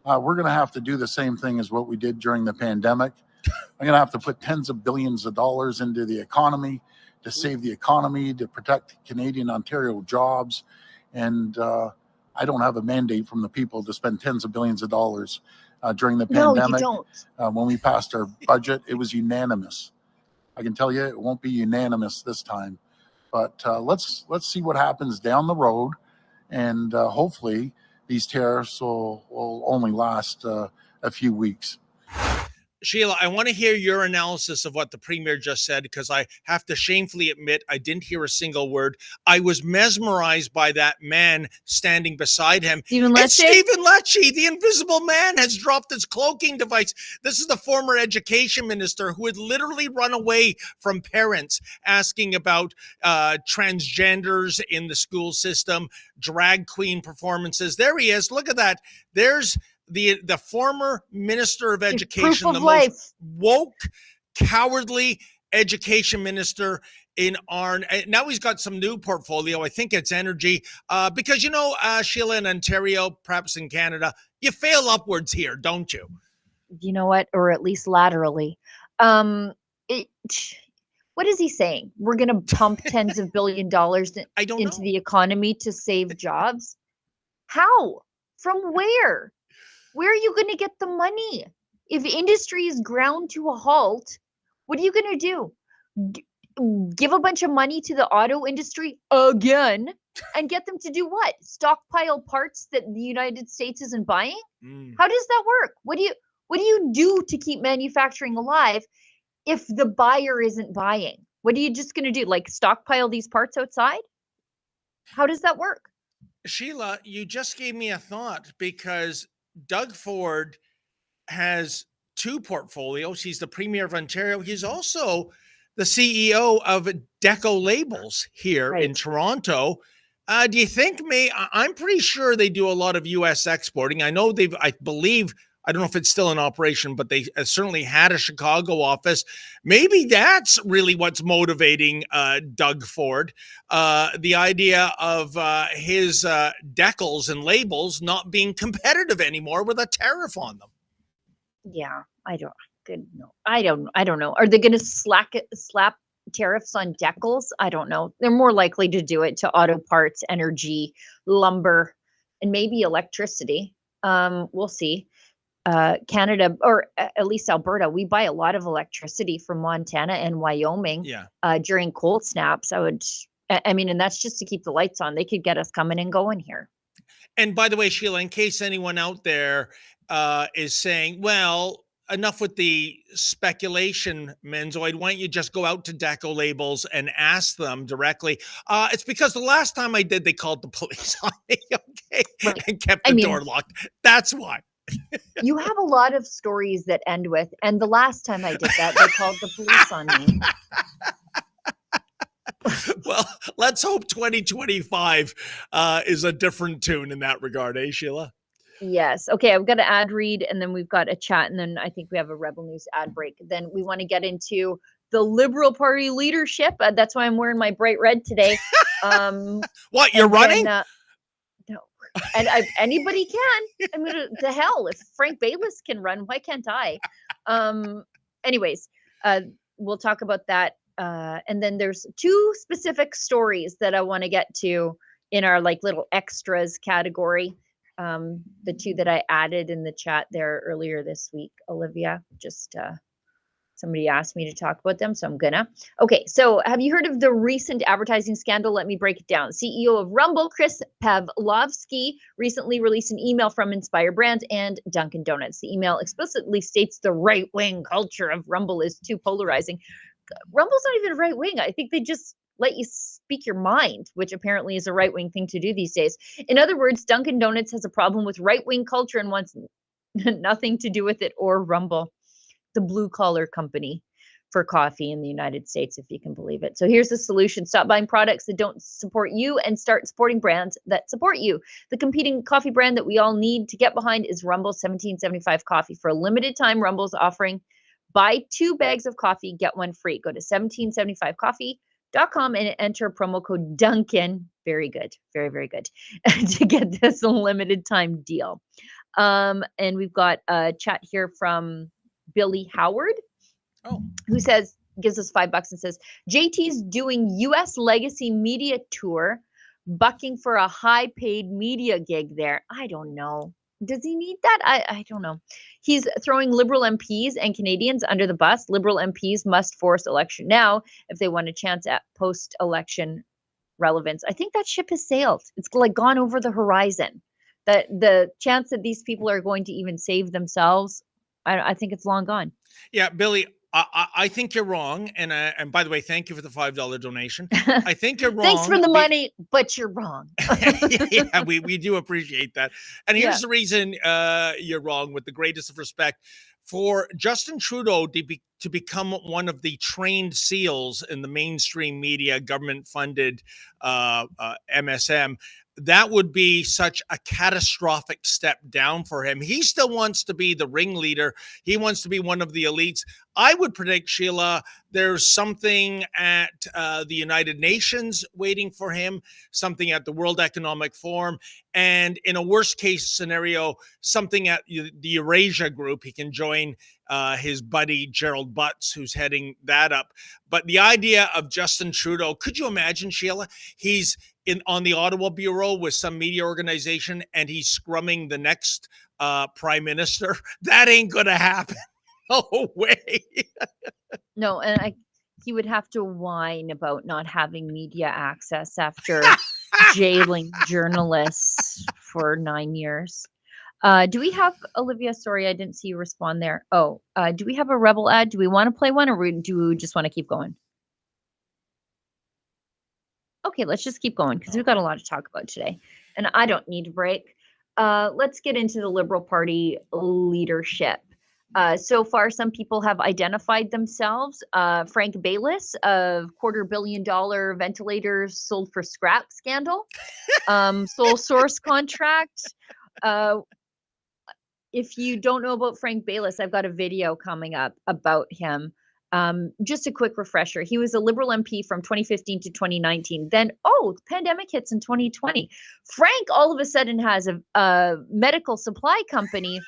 we're going to have to do the same thing as what we did during the pandemic. I'm going to have to put tens of billions of dollars into the economy to save the economy, to protect Canadian Ontario jobs. And I don't have a mandate from the people to spend tens of billions of dollars during the pandemic. No, you don't. When we passed our budget, it was unanimous. I can tell you it won't be unanimous this time. But let's see what happens down the road. And hopefully these tariffs will only last a few weeks. Sheila, I want to hear your analysis of what the Premier just said, because I have to shamefully admit I didn't hear a single word. I was mesmerized by that man standing beside him. Stephen It's Lecce? Stephen Lecce, the invisible man, has dropped his cloaking device. This is the former education minister who had literally run away from parents asking about transgenders in the school system, drag queen performances. There he is. Look at that. There's the former minister of education, Proof the of life. most woke, cowardly education minister in our, now he's got some new portfolio. I think it's energy, because, you know, Sheila, in Ontario, perhaps in Canada, you fail upwards here, don't you? You know what? Or at least laterally. What is he saying? We're going to pump tens of billion dollars I don't into know. the economy to save jobs? How? From where? Where are you going to get the money? If industry is ground to a halt, what are you going to do? Give a bunch of money to the auto industry again and get them to do what? Stockpile parts that the United States isn't buying? How does that work? What do you do to keep manufacturing alive if the buyer isn't buying? What are you just going to do? Like stockpile these parts outside? How does that work? Sheila, you just gave me a thought, because Doug Ford has two portfolios. He's the Premier of Ontario. He's also the CEO of Deco Labels here in Toronto. Do you think I'm pretty sure they do a lot of U.S. exporting. I know I believe, I don't know if it's still in operation, but they certainly had a Chicago office. Maybe that's really what's motivating Doug Ford. The idea of his decals and labels not being competitive anymore with a tariff on them. Yeah, I don't know. Are they going to slap tariffs on decals? I don't know. They're more likely to do it to auto parts, energy, lumber, and maybe electricity. We'll see. Canada, or at least Alberta, we buy a lot of electricity from Montana and Wyoming. During cold snaps. And that's just to keep the lights on. They could get us coming and going here. And by the way, Sheila, in case anyone out there is saying, well, enough with the speculation, Menzoid, why don't you just go out to Deco Labels and ask them directly? It's because the last time I did, they called the police on me, okay? Right. And kept the door locked. That's why. You have a lot of stories that end with, and the last time I did that, they called the police on me. Well, let's hope 2025 is a different tune in that regard, eh, Sheila? Yes. Okay, I've got an ad read, and then we've got a chat, and then I think we have a Rebel News ad break. Then we want to get into the Liberal Party leadership. That's why I'm wearing my bright red today. What, you're running? No. And anybody can. I mean, to hell, if Frank Baylis can run, why can't I? Anyways, we'll talk about that. And then there's two specific stories that I want to get to in our little extras category. The two that I added in the chat there earlier this week, Olivia, just somebody asked me to talk about them, so I'm gonna. Okay, so have you heard of the recent advertising scandal? Let me break it down. CEO of Rumble, Chris Pavlovski, recently released an email from Inspire Brands and Dunkin' Donuts. The email explicitly states the right-wing culture of Rumble is too polarizing. Rumble's not even right-wing. I think they just let you speak your mind, which apparently is a right-wing thing to do these days. In other words, Dunkin' Donuts has a problem with right-wing culture and wants nothing to do with it or Rumble, the blue-collar company for coffee in the United States, if you can believe it. So here's the solution. Stop buying products that don't support you and start supporting brands that support you. The competing coffee brand that we all need to get behind is Rumble 1775 Coffee. For a limited time, Rumble's offering buy 2 bags of coffee, get 1 free. Go to 1775coffee.com and enter promo code Duncan. Very good. Very, very good. To get this limited time deal. And we've got a chat here from Billy Howard, who says, gives us $5 and says, JT's doing US legacy media tour, bucking for a high-paid media gig there. I don't know. Does he need that? I don't know. He's throwing Liberal MPs and Canadians under the bus. Liberal MPs must force election now if they want a chance at post-election relevance. I think that ship has sailed. It's like gone over the horizon. That the chance that these people are going to even save themselves, I think it's long gone. Yeah, Billy, I think you're wrong. And by the way, thank you for the $5 donation. I think you're wrong. Thanks for the money, but you're wrong. Yeah, we do appreciate that. And here's the reason you're wrong, with the greatest of respect. For Justin Trudeau to become one of the trained SEALs in the mainstream media, government-funded MSM, that would be such a catastrophic step down for him. He still wants to be the ringleader. He wants to be one of the elites. I would predict, Sheila, there's something at the United Nations waiting for him, something at the World Economic Forum, and in a worst case scenario, something at the Eurasia Group. He can join his buddy Gerald Butts, who's heading that up. But the idea of Justin Trudeau, could you imagine, Sheila? He's on the Ottawa Bureau with some media organization, and he's scrumming the next Prime Minister. That ain't gonna happen. No way. No, and he would have to whine about not having media access after jailing journalists for 9 years. Do we have, Olivia, sorry, I didn't see you respond there. Oh, do we have a Rebel ad? Do we want to play one, or do we just want to keep going? Okay, let's just keep going because we've got a lot to talk about today, and I don't need a break. Let's get into the Liberal Party leadership. So far, some people have identified themselves. Frank Baylis of $250 million ventilators sold for scrap scandal, sole source contract. If you don't know about Frank Baylis, I've got a video coming up about him. Just a quick refresher. He was a Liberal MP from 2015 to 2019. Then, the pandemic hits in 2020. Frank all of a sudden has a medical supply company.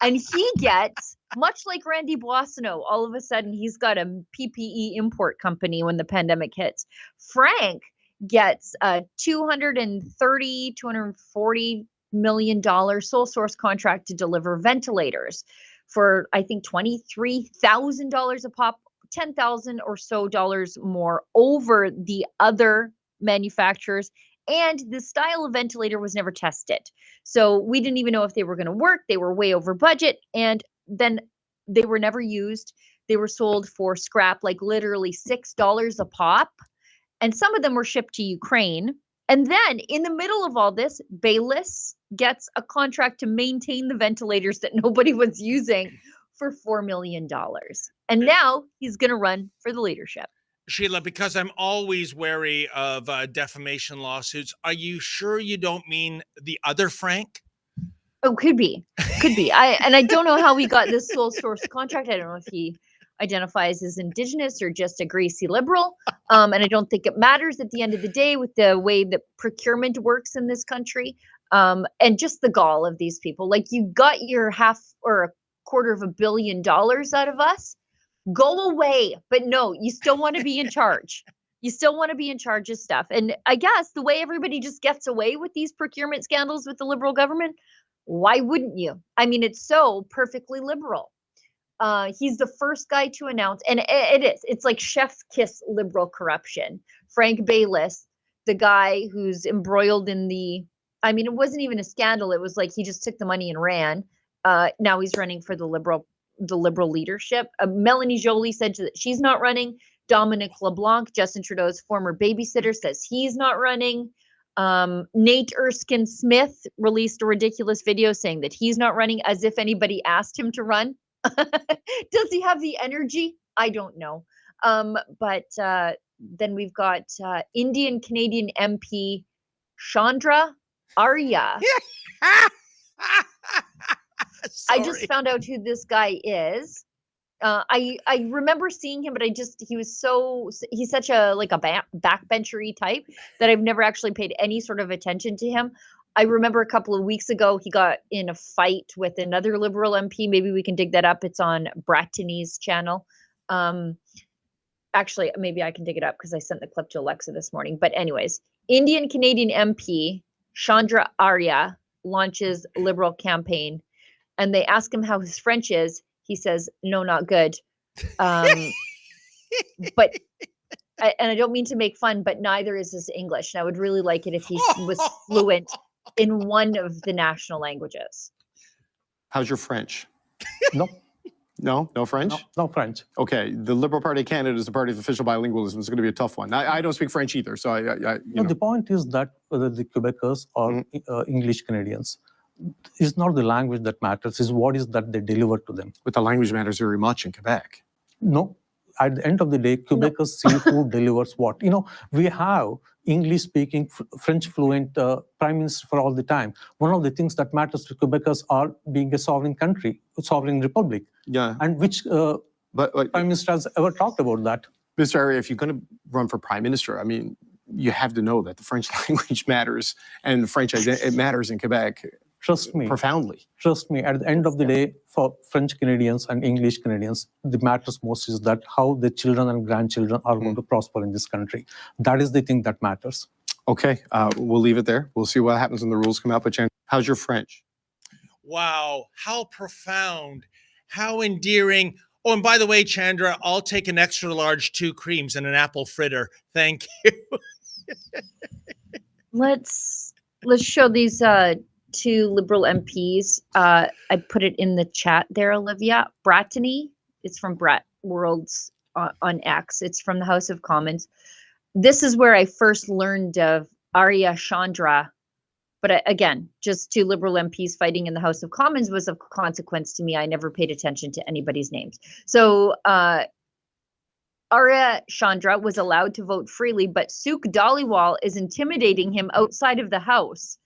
And he gets, much like Randy Boissonneau, all of a sudden he's got a PPE import company when the pandemic hits. Frank gets a $240 million sole source contract to deliver ventilators for, I think, $23,000 a pop, $10,000 or so dollars more over the other manufacturers. And the style of ventilator was never tested. So we didn't even know if they were going to work. They were way over budget. And then they were never used. They were sold for scrap, like literally $6 a pop. And some of them were shipped to Ukraine. And then in the middle of all this, Baylis gets a contract to maintain the ventilators that nobody was using for $4 million. And now he's going to run for the leadership. Sheila, because I'm always wary of defamation lawsuits, are you sure you don't mean the other Frank? Oh, could be. I don't know how we got this sole source contract. I don't know if he identifies as Indigenous or just a greasy liberal. And I don't think it matters at the end of the day with the way that procurement works in this country. And just the gall of these people. Like, you got your half or $250 million out of us. Go away. But no, you still want to be in charge. You still want to be in charge of stuff. And I guess the way everybody just gets away with these procurement scandals with the Liberal government, why wouldn't you? I mean, it's so perfectly liberal. He's the first guy to announce, and it's like chef's kiss liberal corruption. Frank Baylis, the guy who's embroiled in it wasn't even a scandal. It was like he just took the money and ran. Now he's running for the liberal leadership. Melanie Joly said that she's not running. Dominic LeBlanc, Justin Trudeau's former babysitter, says he's not running. Nate Erskine Smith released a ridiculous video saying that he's not running, as if anybody asked him to run. Does he have the energy? I don't know. But then we've got Indian Canadian MP Chandra Arya. I just found out who this guy is. I remember seeing him, but he's such a backbenchery type that I've never actually paid any sort of attention to him. I remember a couple of weeks ago, he got in a fight with another Liberal MP. Maybe we can dig that up. It's on Brattany's channel. Actually, maybe I can dig it up because I sent the clip to Alexa this morning. But anyways, Indian Canadian MP Chandra Arya launches Liberal campaign, and they ask him how his French is. He says, "No, not good." But and I don't mean to make fun, but neither is his English. And I would really like it if he was fluent in one of the national languages. How's your French? No, No French? no French. Okay, the Liberal Party of Canada is the party of official bilingualism. It's going to be a tough one. I don't speak French either, so you No, know. the point is that whether the Quebecers or English Canadians, it's not the language that matters, it's what is that they deliver to them. But the language matters very much in Quebec. No, at the end of the day, Quebecers see who delivers what. You know, we have English-speaking, French fluent prime minister for all the time. One of the things that matters to Quebecers are being a sovereign country, a sovereign republic. Yeah. And which But prime minister has ever talked about that? Mr. Arya, if you're going to run for prime minister, I mean, you have to know that the French language matters and the French it matters in Quebec Trust me. profoundly. Trust me, at the end of the day, for French Canadians and English Canadians, the matters most is that how the children and grandchildren are going to prosper in this country. That is the thing that matters. Okay, we'll leave it there. We'll see what happens when the rules come out. But Chan, how's your French? Wow, how profound, how endearing. Oh, and by the way, Chandra, I'll take an extra large 2 creams and an apple fritter. Thank you. Let's show these 2 Liberal MPs. I put it in the chat there, Olivia. Brattany, it's from Brett Worlds on X. It's from the House of Commons. This is where I first learned of Arya Chandra. But again, just 2 Liberal MPs fighting in the House of Commons was of consequence to me. I never paid attention to anybody's names. So Arya Chandra was allowed to vote freely, but Sukh Dhaliwal is intimidating him outside of the House.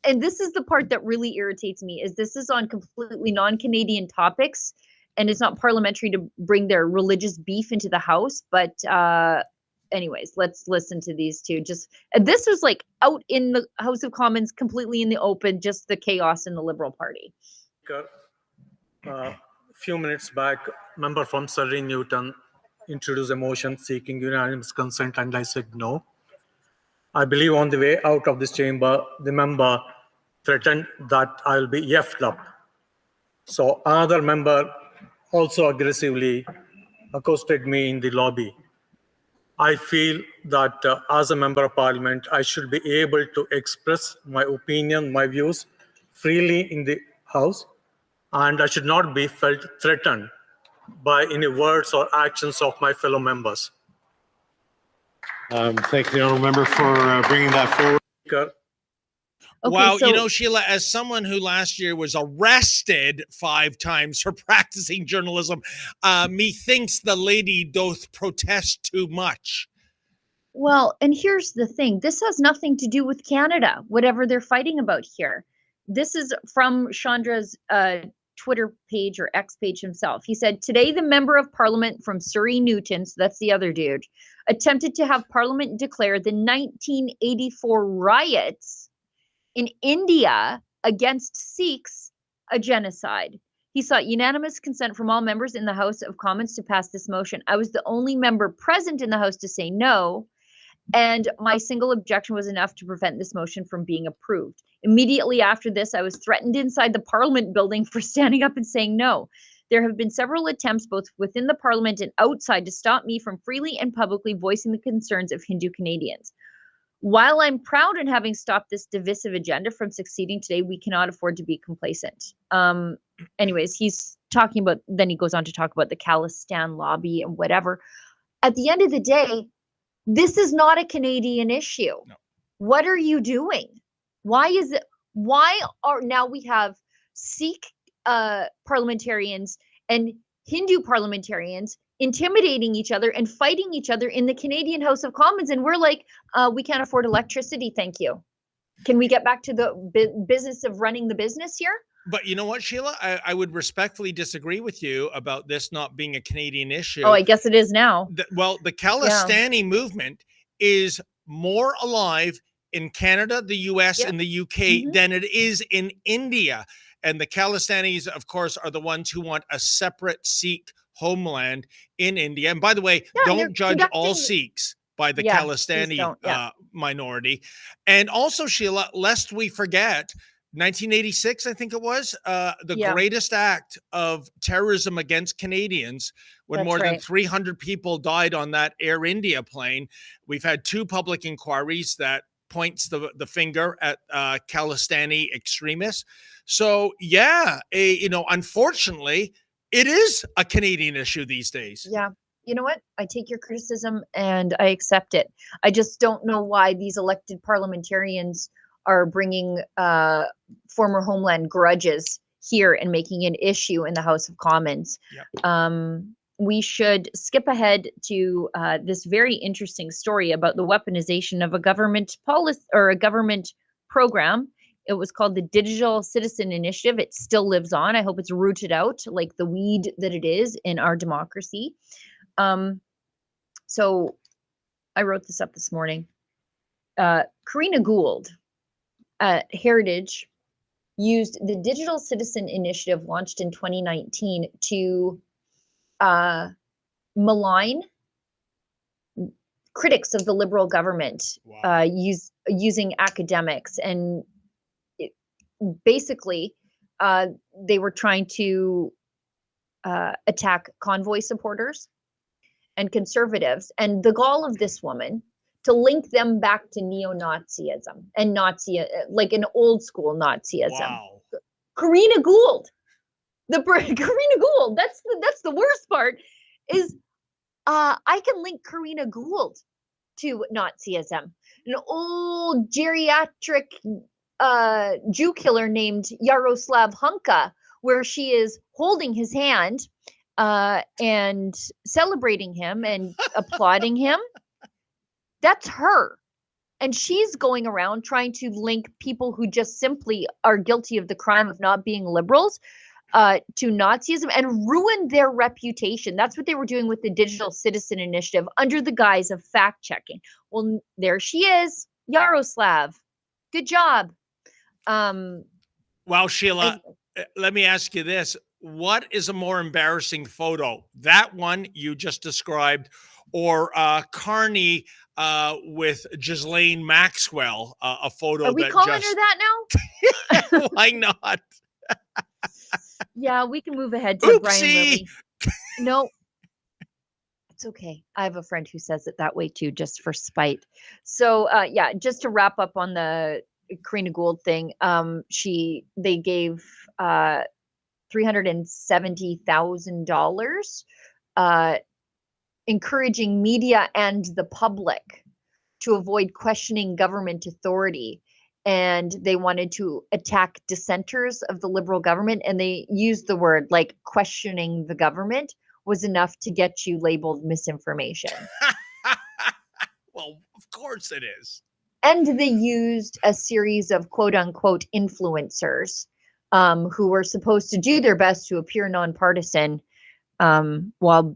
And this is the part that really irritates me, is this is on completely non-Canadian topics, and it's not parliamentary to bring their religious beef into the House. But anyways, let's listen to these 2. Just this was like out in the House of Commons, completely in the open, just the chaos in the Liberal Party. Few minutes back, member from Surrey Newton introduced a motion seeking unanimous consent, and I said no. I believe on the way out of this chamber, the member threatened that I'll be yeffed up. So another member also aggressively accosted me in the lobby. I feel that as a member of parliament, I should be able to express my opinion, my views freely in the House, and I should not be felt threatened by any words or actions of my fellow members. Thank you, the honourable member, for bringing that forward. Okay, Wow, so, you know, Sheila, as someone who last year was arrested 5 times for practicing journalism, methinks the lady doth protest too much. well, and here's the thing. This has nothing to do with Canada, whatever they're fighting about here. This is from Chandra's Twitter page or X page himself. He said, today the member of parliament from Surrey Newton, so that's the other dude, attempted to have parliament declare the 1984 riots in India against Sikhs a genocide. He sought unanimous consent from all members in the House of Commons to pass this motion. I was the only member present in the House to say no, and my single objection was enough to prevent this motion from being approved. Immediately after this, I was threatened inside the Parliament building for standing up and saying no. There have been several attempts both within the Parliament and outside to stop me from freely and publicly voicing the concerns of Hindu Canadians. While I'm proud in having stopped this divisive agenda from succeeding today, we cannot afford to be complacent. Anyways, he's talking about, then he goes on to talk about the Khalistan lobby and whatever. At the end of the day, this is not a Canadian issue. No. What are you doing? Why are now we have Sikh parliamentarians and Hindu parliamentarians intimidating each other and fighting each other in the Canadian House of Commons, and we're like, we can't afford electricity, thank you. Can we get back to the business of running the business here? But you know what, Sheila? I would respectfully disagree with you about this not being a Canadian issue. Oh, I guess it is now. The Khalistani movement is more alive in Canada, the US, and the UK than it is in India. And the Khalistanis, of course, are the ones who want a separate Sikh homeland in India. And by the way, Yeah, and they're don't judge all conducting. Sikhs by the Yeah, please Khalistani don't. Yeah. minority. And also, Sheila, lest we forget, 1986, I think it was, the Yeah. greatest act of terrorism against Canadians when That's more than right. 300 people died on that Air India plane. We've had 2 public inquiries that points the finger at Khalistani extremists. So, yeah, unfortunately, it is a Canadian issue these days. Yeah. You know what? I take your criticism and I accept it. I just don't know why these elected parliamentarians are bringing former Homeland grudges here and making an issue in the House of Commons. Yep. We should skip ahead to this very interesting story about the weaponization of a government policy or a government program. It was called the Digital Citizen Initiative. It still lives on. I hope it's rooted out like the weed that it is in our democracy. So I wrote this up this morning. Karina Gould at Heritage used the Digital Citizen Initiative launched in 2019 to malign critics of the Liberal government. Wow. Using academics, and basically they were trying to attack convoy supporters and conservatives, and the gall of this woman to link them back to neo-Nazism and Nazi, like an old school Nazism. Wow. Karina Gould, Karina Gould. That's the worst part. Is I can link Karina Gould to Nazism, an old geriatric Jew killer named Yaroslav Hunka, where she is holding his hand and celebrating him and applauding him. That's her. And she's going around trying to link people who just simply are guilty of the crime of not being liberals to Nazism and ruin their reputation. That's what they were doing with the Digital Citizen Initiative under the guise of fact-checking. Well, there she is, Yaroslav. Good job. Well, Sheila, let me ask you this. What is a more embarrassing photo? That one you just described, or Carney with Ghislaine Maxwell, a photo Are we that calling just... her that now? Why not? Yeah, we can move ahead to Brian Oopsie. Lilly. No, it's okay. I have a friend who says it that way too, just for spite. So yeah, just to wrap up on the Karina Gould thing, they gave $370,000 encouraging media and the public to avoid questioning government authority. And they wanted to attack dissenters of the Liberal government. And they used the word like questioning the government was enough to get you labeled misinformation. Well, of course it is. And they used a series of quote unquote influencers who were supposed to do their best to appear nonpartisan while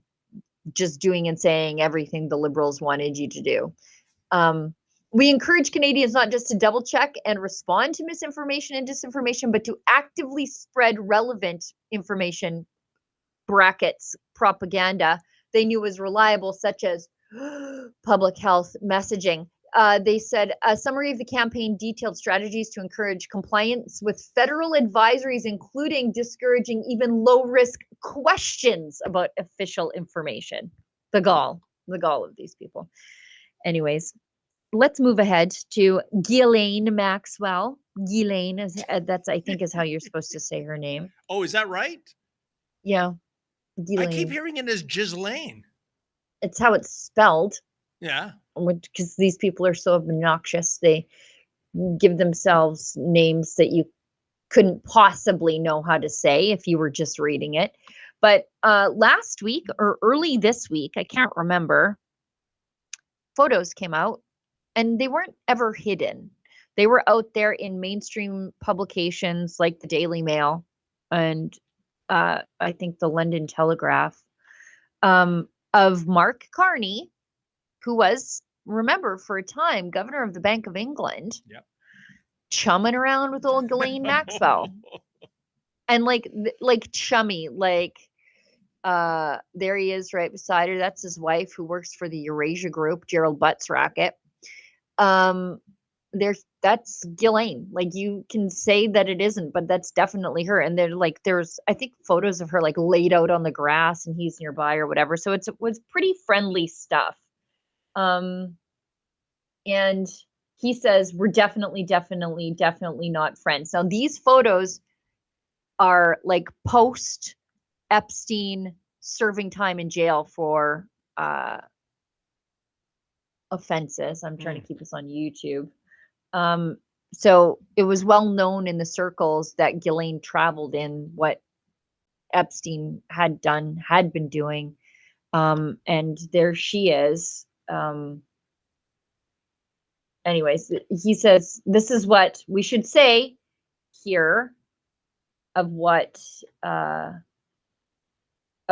just doing and saying everything the Liberals wanted you to do. We encourage Canadians not just to double check and respond to misinformation and disinformation, but to actively spread relevant information, brackets, propaganda they knew was reliable, such as public health messaging. They said a summary of the campaign detailed strategies to encourage compliance with federal advisories, including discouraging even low-risk questions about official information. The gall of these people. Anyways, let's move ahead to Ghislaine Maxwell. Ghislaine, that's I think is how you're supposed to say her name. Oh, is that right? Yeah, Ghislaine. I keep hearing it as Ghislaine. It's how it's spelled. Yeah. Because these people are so obnoxious. They give themselves names that you couldn't possibly know how to say if you were just reading it. But last week or early this week, I can't remember, photos came out and they weren't ever hidden. They were out there in mainstream publications like the Daily Mail and I think the London Telegraph of Mark Carney, who was, remember, for a time, governor of the Bank of England, Yep. chumming around with old Ghislaine Maxwell. And like chummy, like There he is right beside her. That's his wife who works for the Eurasia Group, Gerald Butt's racket. That's Ghislaine. Like, you can say that it isn't, but that's definitely her. And they're like, there's, I think, photos of her like laid out on the grass and he's nearby or whatever. So it was pretty friendly stuff. And he says, we're definitely not friends. Now, these photos are like post Epstein serving time in jail for offenses. I'm trying to keep this on YouTube. So it was well known in the circles that Ghislaine traveled in what Epstein had been doing. And there she is. Anyways, he says, this is what we should say here of what a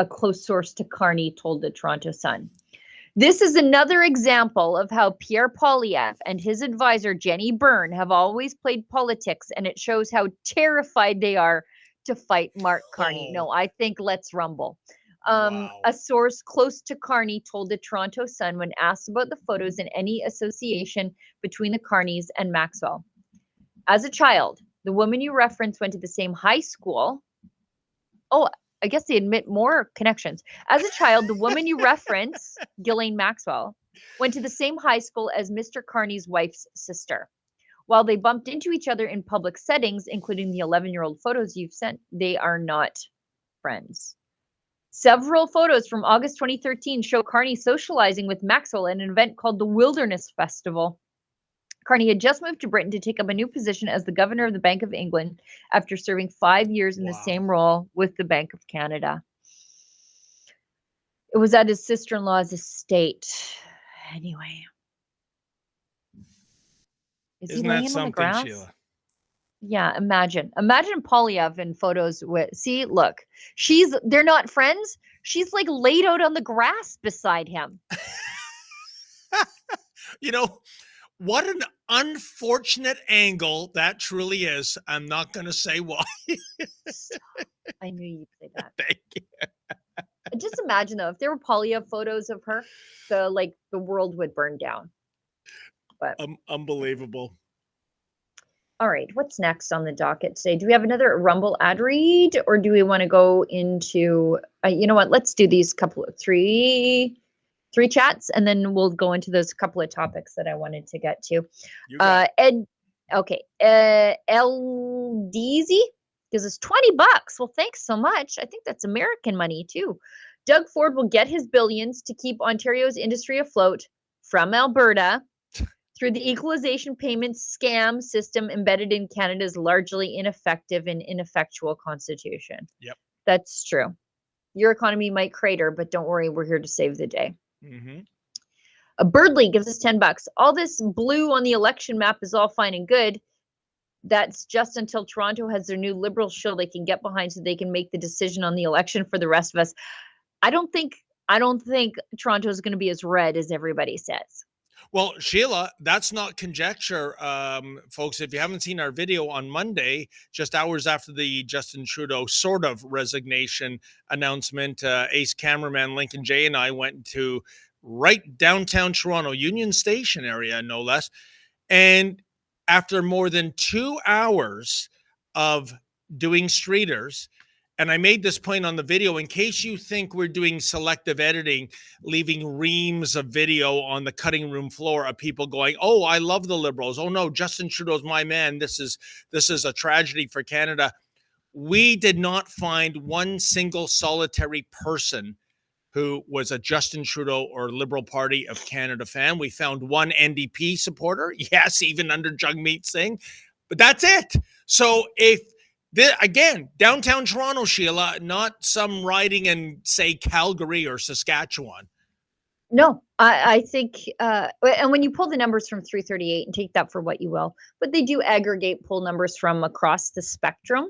close source to Carney told the Toronto Sun. This is another example of how Pierre Poilievre and his advisor, Jenny Byrne, have always played politics, and it shows how terrified they are to fight Mark Carney. No, I think let's rumble. Wow. A source close to Carney told the Toronto Sun when asked about the photos and any association between the Carneys and Maxwell. As a child, the woman you reference went to the same high school. Oh, I guess they admit more connections. As a child, the woman you reference, Ghislaine Maxwell, went to the same high school as Mr. Carney's wife's sister. While they bumped into each other in public settings, including the 11-year-old photos you've sent, they are not friends. Several photos from August 2013 show Carney socializing with Maxwell at an event called the Wilderness Festival. Carney had just moved to Britain to take up a new position as the governor of the Bank of England after serving 5 years in the same role with the Bank of Canada. It was at his sister-in-law's estate. Anyway. Isn't that something, Sheila? Yeah, imagine Poilievre in photos with, see, look, they're not friends. She's like laid out on the grass beside him. You know, what an unfortunate angle that truly is. I'm not going to say why. I knew you'd say that. Thank you. Just imagine though, if there were Poilievre photos of her, the world would burn down. But unbelievable. All right, what's next on the docket today? Do we have another Rumble ad read, or do we want to go into? You know what? Let's do these three chats, and then we'll go into those couple of topics that I wanted to get to. LDZ gives us $20. Well, thanks so much. I think that's American money too. Doug Ford will get his billions to keep Ontario's industry afloat from Alberta through the equalization payments scam system embedded in Canada's largely ineffective and ineffectual constitution. Yep. That's true. Your economy might crater, but don't worry, we're here to save the day. Mm-hmm. A Birdley gives us $10. All this blue on the election map is all fine and good. That's just until Toronto has their new Liberal shill they can get behind so they can make the decision on the election for the rest of us. I don't think Toronto is going to be as red as everybody says. Well, Sheila, that's not conjecture, folks. If you haven't seen our video on Monday, just hours after the Justin Trudeau sort of resignation announcement, ace cameraman Lincoln J and I went to right downtown Toronto, Union Station area, no less. And after more than 2 hours of doing streeters, and I made this point on the video, in case you think we're doing selective editing, leaving reams of video on the cutting room floor of people going, oh, I love the Liberals. Oh no, Justin Trudeau's my man. This is a tragedy for Canada. We did not find one single solitary person who was a Justin Trudeau or Liberal Party of Canada fan. We found one NDP supporter. Yes, even under Jagmeet Singh, but that's it. So again, downtown Toronto, Sheila, not some riding in, say, Calgary or Saskatchewan. No, I think, and when you pull the numbers from 338 and take that for what you will, but they do pull numbers from across the spectrum.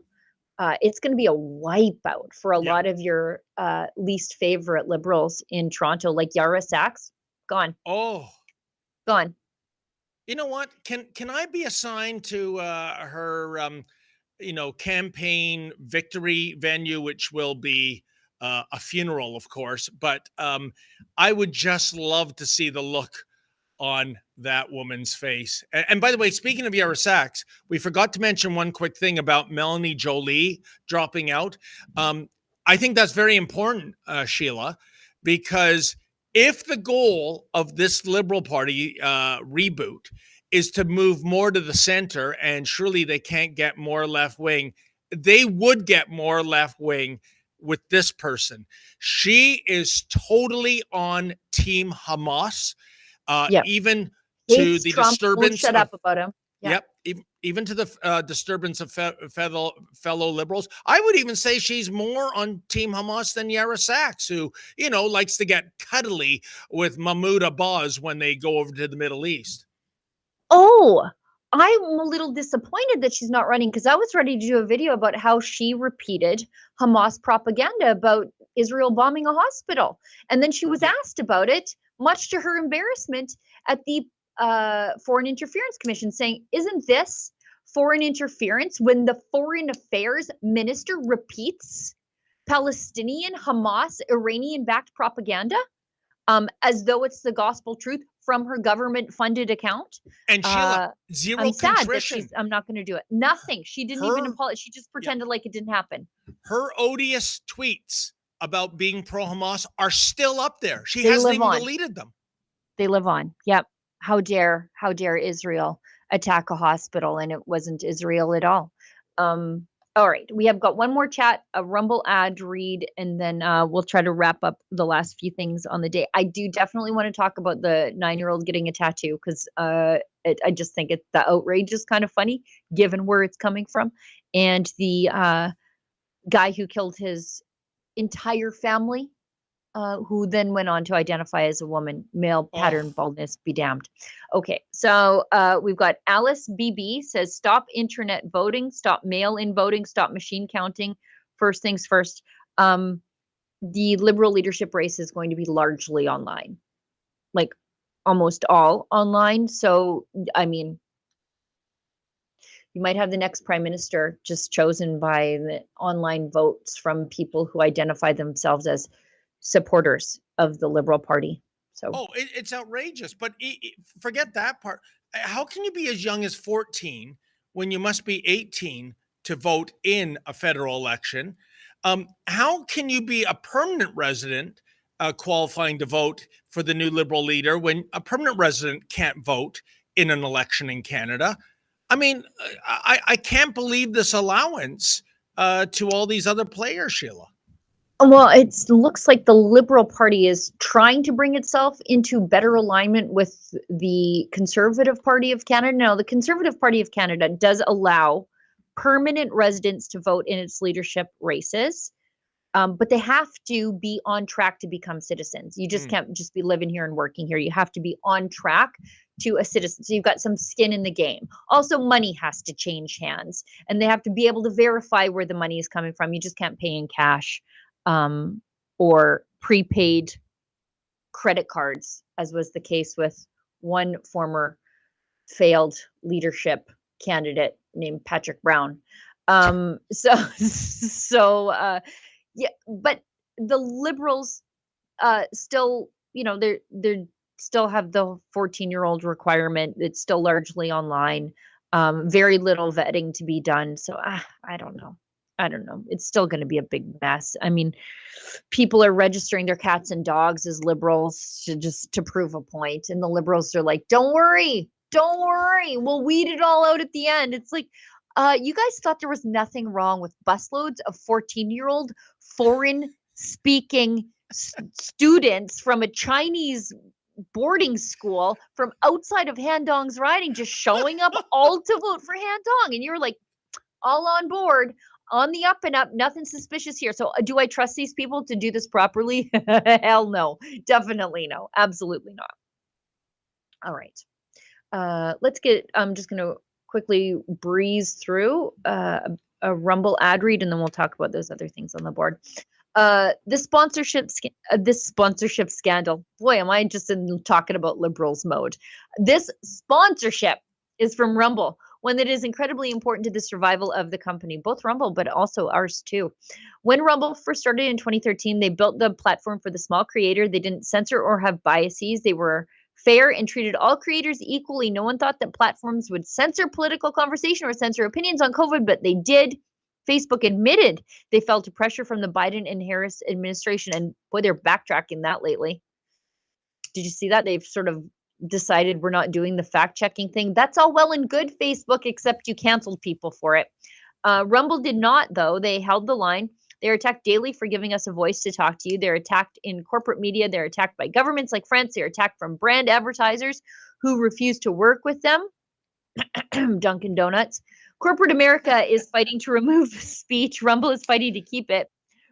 It's going to be a wipeout for a lot of your least favorite Liberals in Toronto, like Yara Sachs, gone. Oh, gone. You know what? Can I be assigned to her campaign victory venue, which will be a funeral, of course, but I would just love to see the look on that woman's face. And by the way, speaking of Yara Sachs, we forgot to mention one quick thing about Melanie Joly dropping out. I think that's very important, Sheila, because if the goal of this Liberal Party reboot is to move more to the center, and surely they can't get more left wing, they would get more left wing with this person. She is totally on Team Hamas. Even to Hates the Trump, won't disturbance shut up about him. Yep. Even to the disturbance of fellow liberals. I would even say she's more on Team Hamas than Yara Sachs, who, likes to get cuddly with Mahmoud Abbas when they go over to the Middle East. Oh, I'm a little disappointed that she's not running, because I was ready to do a video about how she repeated Hamas propaganda about Israel bombing a hospital. And then she was asked about it, much to her embarrassment, at the Foreign Interference Commission, saying, isn't this foreign interference when the foreign affairs minister repeats Palestinian, Hamas, Iranian-backed propaganda as though it's the gospel truth from her government-funded account? And Sheila, zero I'm sad contrition. that I'm not going to do it. Nothing. She didn't even apologize. She just pretended like it didn't happen. Her odious tweets about being pro-Hamas are still up there. She hasn't even deleted them. They live on. Yep. How dare Israel attack a hospital, and it wasn't Israel at all. All right. We have got one more chat, a Rumble ad read, and then we'll try to wrap up the last few things on the day. I do definitely want to talk about the 9-year-old getting a tattoo, because I just think the outrage is kind of funny given where it's coming from. And the guy who killed his entire family, who then went on to identify as a woman, male pattern baldness, be damned. Okay, so we've got Alice BB says, stop internet voting, stop mail-in voting, stop machine counting. First things first, the Liberal leadership race is going to be largely online, like almost all online. So, I mean, you might have the next prime minister just chosen by the online votes from people who identify themselves as supporters of the Liberal Party. So it's outrageous, but forget that part. How can you be as young as 14 when you must be 18 to vote in a federal election? How can you be a permanent resident qualifying to vote for the new Liberal leader when a permanent resident can't vote in an election in Canada? I mean, I can't believe this allowance to all these other players, Sheila. Well, it looks like the Liberal Party is trying to bring itself into better alignment with the Conservative Party of Canada. Now, the Conservative Party of Canada does allow permanent residents to vote in its leadership races, but they have to be on track to become citizens. You just can't just be living here and working here. You have to be on track to a citizen. So you've got some skin in the game. Also, money has to change hands, and they have to be able to verify where the money is coming from. You just can't pay in cash. Or prepaid credit cards, as was the case with one former failed leadership candidate named Patrick Brown. Yeah, but the Liberals still, they still have the 14-year-old requirement. It's still largely online. Very little vetting to be done. So I don't know. It's still going to be a big mess. I mean, people are registering their cats and dogs as Liberals to prove a point. And the Liberals are like, don't worry. We'll weed it all out at the end. It's like, you guys thought there was nothing wrong with busloads of 14-year-old foreign speaking students from a Chinese boarding school from outside of Han Dong's riding, just showing up all to vote for Han Dong. And you're like, all on board. On the up and up, nothing suspicious here. So do I trust these people to do this properly? Hell no. Definitely no. Absolutely not. All right. I'm just going to quickly breeze through a Rumble ad read, and then we'll talk about those other things on the board. This sponsorship scandal. Boy, am I just talking about Liberals mode. This sponsorship is from Rumble. one that is incredibly important to the survival of the company, both Rumble, but also ours too. When Rumble first started in 2013, they built the platform for the small creator. They didn't censor or have biases. They were fair and treated all creators equally. No one thought that platforms would censor political conversation or censor opinions on COVID, but they did. Facebook admitted they fell to pressure from the Biden and Harris administration, and boy, they're backtracking that lately. Did you see that? They've sort of decided we're not doing the fact-checking thing. That's all well and good, Facebook, except you canceled people for it. Rumble did not, though. They held the line. They're attacked daily for giving us a voice to talk to you. They're attacked in corporate media. They're attacked by governments like France. They're attacked from brand advertisers who refuse to work with them. Dunkin' Donuts. Corporate America is fighting to remove speech. Rumble is fighting to keep it.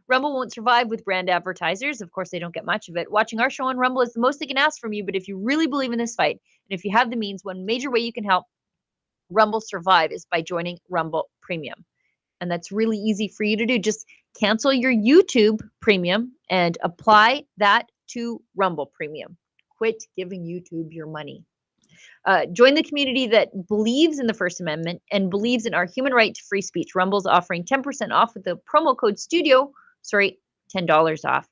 Rumble won't survive with brand advertisers. Of course, they don't get much of it. Watching our show on Rumble is the most they can ask from you. But if you really believe in this fight, and if you have the means, one major way you can help Rumble survive is by joining Rumble Premium. And that's really easy for you to do. Just cancel your YouTube Premium and apply that to Rumble Premium. Quit giving YouTube your money. Join the community that believes in the First Amendment and believes in our human right to free speech. Rumble's offering 10% off with the promo code STUDIO. Sorry, $10 off.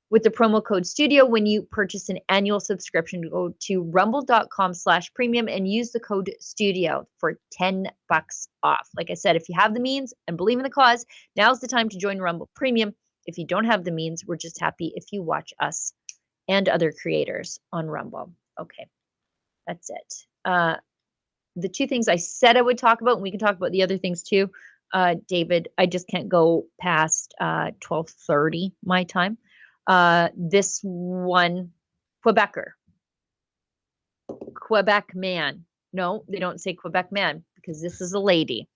With the promo code STUDIO when you purchase an annual subscription. Go to rumble.com/premium and use the code STUDIO for $10 off. Like I said, if you have the means and believe in the cause, now's the time to join Rumble Premium. If you don't have the means, we're just happy if you watch us and other creators on Rumble. Okay. That's it. The two things I said I would talk about, and we can talk about the other things too. David, I just can't go past 12:30 my time. This one, Quebec man. No, they don't say Quebec man because this is a lady.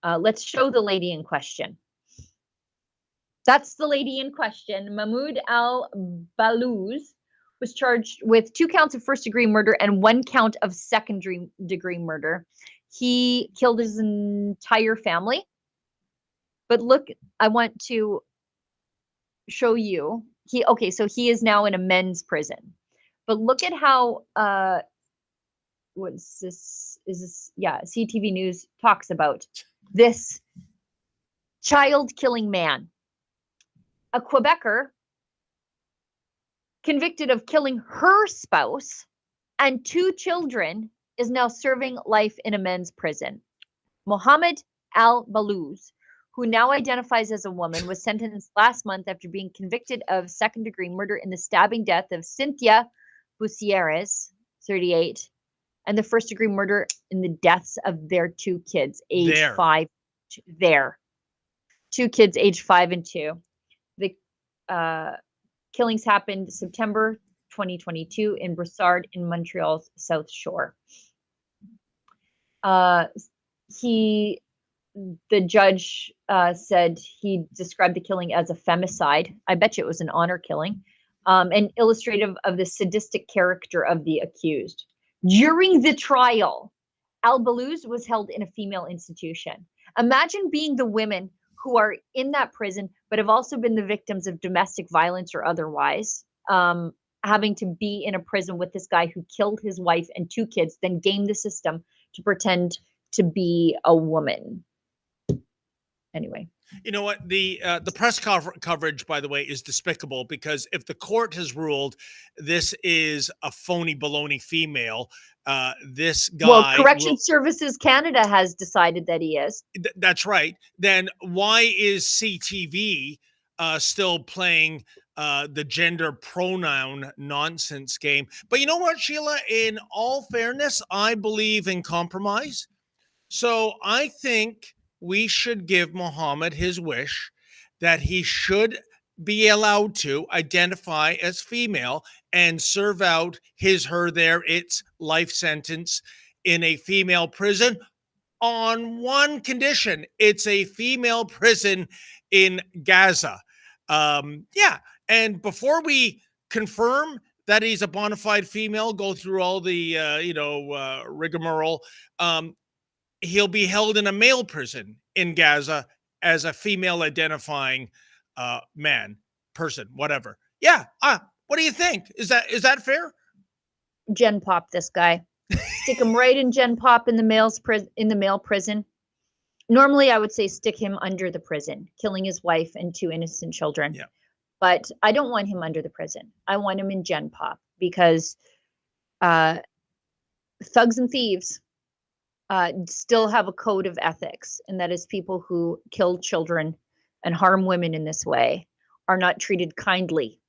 Let's show the lady in question. That's the lady in question. Mahmoud Al-Balouz was charged with 2 counts of first-degree murder and 1 count of second-degree murder. He killed his entire family. But look, I want to show you. So he is now in a men's prison. But look at how, what's this? Is this? Yeah, CTV News talks about this child-killing man. A Quebecer convicted of killing her spouse and 2 children is now serving life in a men's prison. Mohammed Al-Balouz, who now identifies as a woman, was sentenced last month after being convicted of second-degree murder in the stabbing death of Cynthia Bucieres, 38, and the first-degree murder in the deaths of their 2 kids, age 5. There. 2 kids, age 5 and 2. The killings happened September 2022 in Brossard in Montreal's South Shore. The judge said he described the killing as a femicide. I bet you it was an honor killing, and illustrative of the sadistic character of the accused. During the trial, Al-Balouz was held in a female institution. Imagine being the women who are in that prison, but have also been the victims of domestic violence or otherwise, having to be in a prison with this guy who killed his wife and 2 kids, then game the system to pretend to be a woman. Anyway. You know what? The press coverage, by the way, is despicable because if the court has ruled this is a phony baloney female, this guy... Well, Correction Services Canada has decided that he is. That's right. Then why is CTV still playing the gender pronoun nonsense game? But you know what, Sheila? In all fairness, I believe in compromise. So I think we should give Mohammed his wish that he should be allowed to identify as female and serve out his, her, their, its life sentence in a female prison on one condition. It's a female prison in Gaza. Yeah. And before we confirm that he's a bona fide female, go through all the, rigmarole, he'll be held in a male prison in Gaza as a female identifying man, person, whatever. Yeah. What do you think? Is that fair? Gen Pop this guy. stick him right in Gen Pop in the male prison. Normally, I would say stick him under the prison, killing his wife and 2 innocent children. Yeah. But I don't want him under the prison. I want him in Gen Pop because thugs and thieves still have a code of ethics, and that is people who kill children and harm women in this way are not treated kindly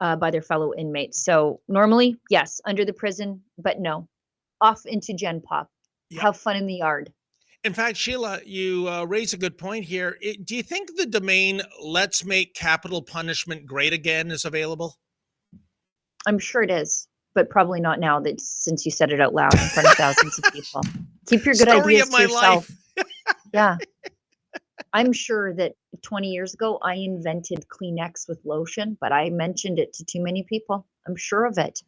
by their fellow inmates. So normally, yes, under the prison, but no, off into Gen Pop. Yeah. Have fun in the yard. In fact, Sheila, you raise a good point here. Do you think the domain "Let's Make Capital Punishment Great Again" is available? I'm sure it is, but probably not now. That since you said it out loud in front of thousands of people. Keep your good Story ideas of to my yourself. life. Yeah. I'm sure that 20 years ago, I invented Kleenex with lotion, but I mentioned it to too many people. I'm sure of it.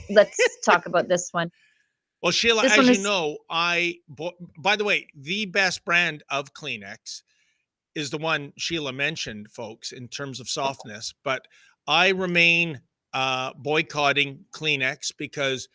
Let's talk about this one. Well, Sheila, This as one you is- know, by the way, the best brand of Kleenex is the one Sheila mentioned, folks, in terms of softness. But I remain boycotting Kleenex because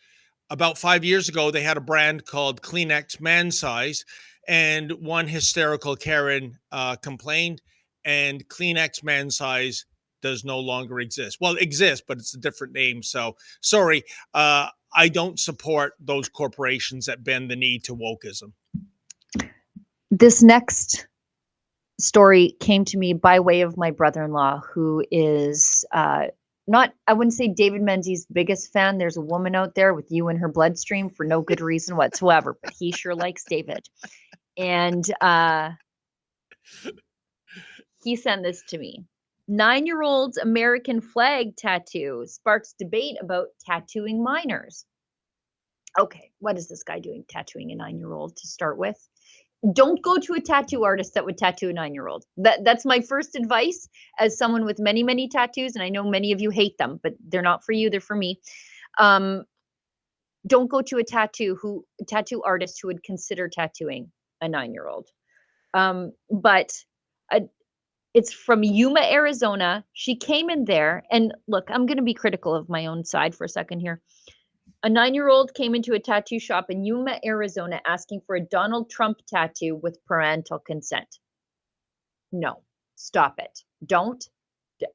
about 5 years ago, they had a brand called Kleenex Man Size, and one hysterical Karen complained, and Kleenex Man Size does no longer exist. Well, it exists, but it's a different name. So sorry, I don't support those corporations that bend the knee to wokeism. This next story came to me by way of my brother-in-law, who is not, I wouldn't say David Menzies' biggest fan. There's a woman out there with you in her bloodstream for no good reason whatsoever, but he sure likes David. And he sent this to me. 9-year-old's American flag tattoo sparks debate about tattooing minors. Okay, what is this guy doing tattooing a 9-year-old to start with? Don't go to a tattoo artist that would tattoo a 9-year-old. That's my first advice as someone with many, many tattoos. And I know many of you hate them, but they're not for you, they're for me. Don't go to a tattoo artist who would consider tattooing a 9-year-old. But it's from Yuma, Arizona. She came in there, and look, I'm going to be critical of my own side for a second here. A 9-year-old came into a tattoo shop in Yuma, Arizona, asking for a Donald Trump tattoo with parental consent. No, stop it. Don't.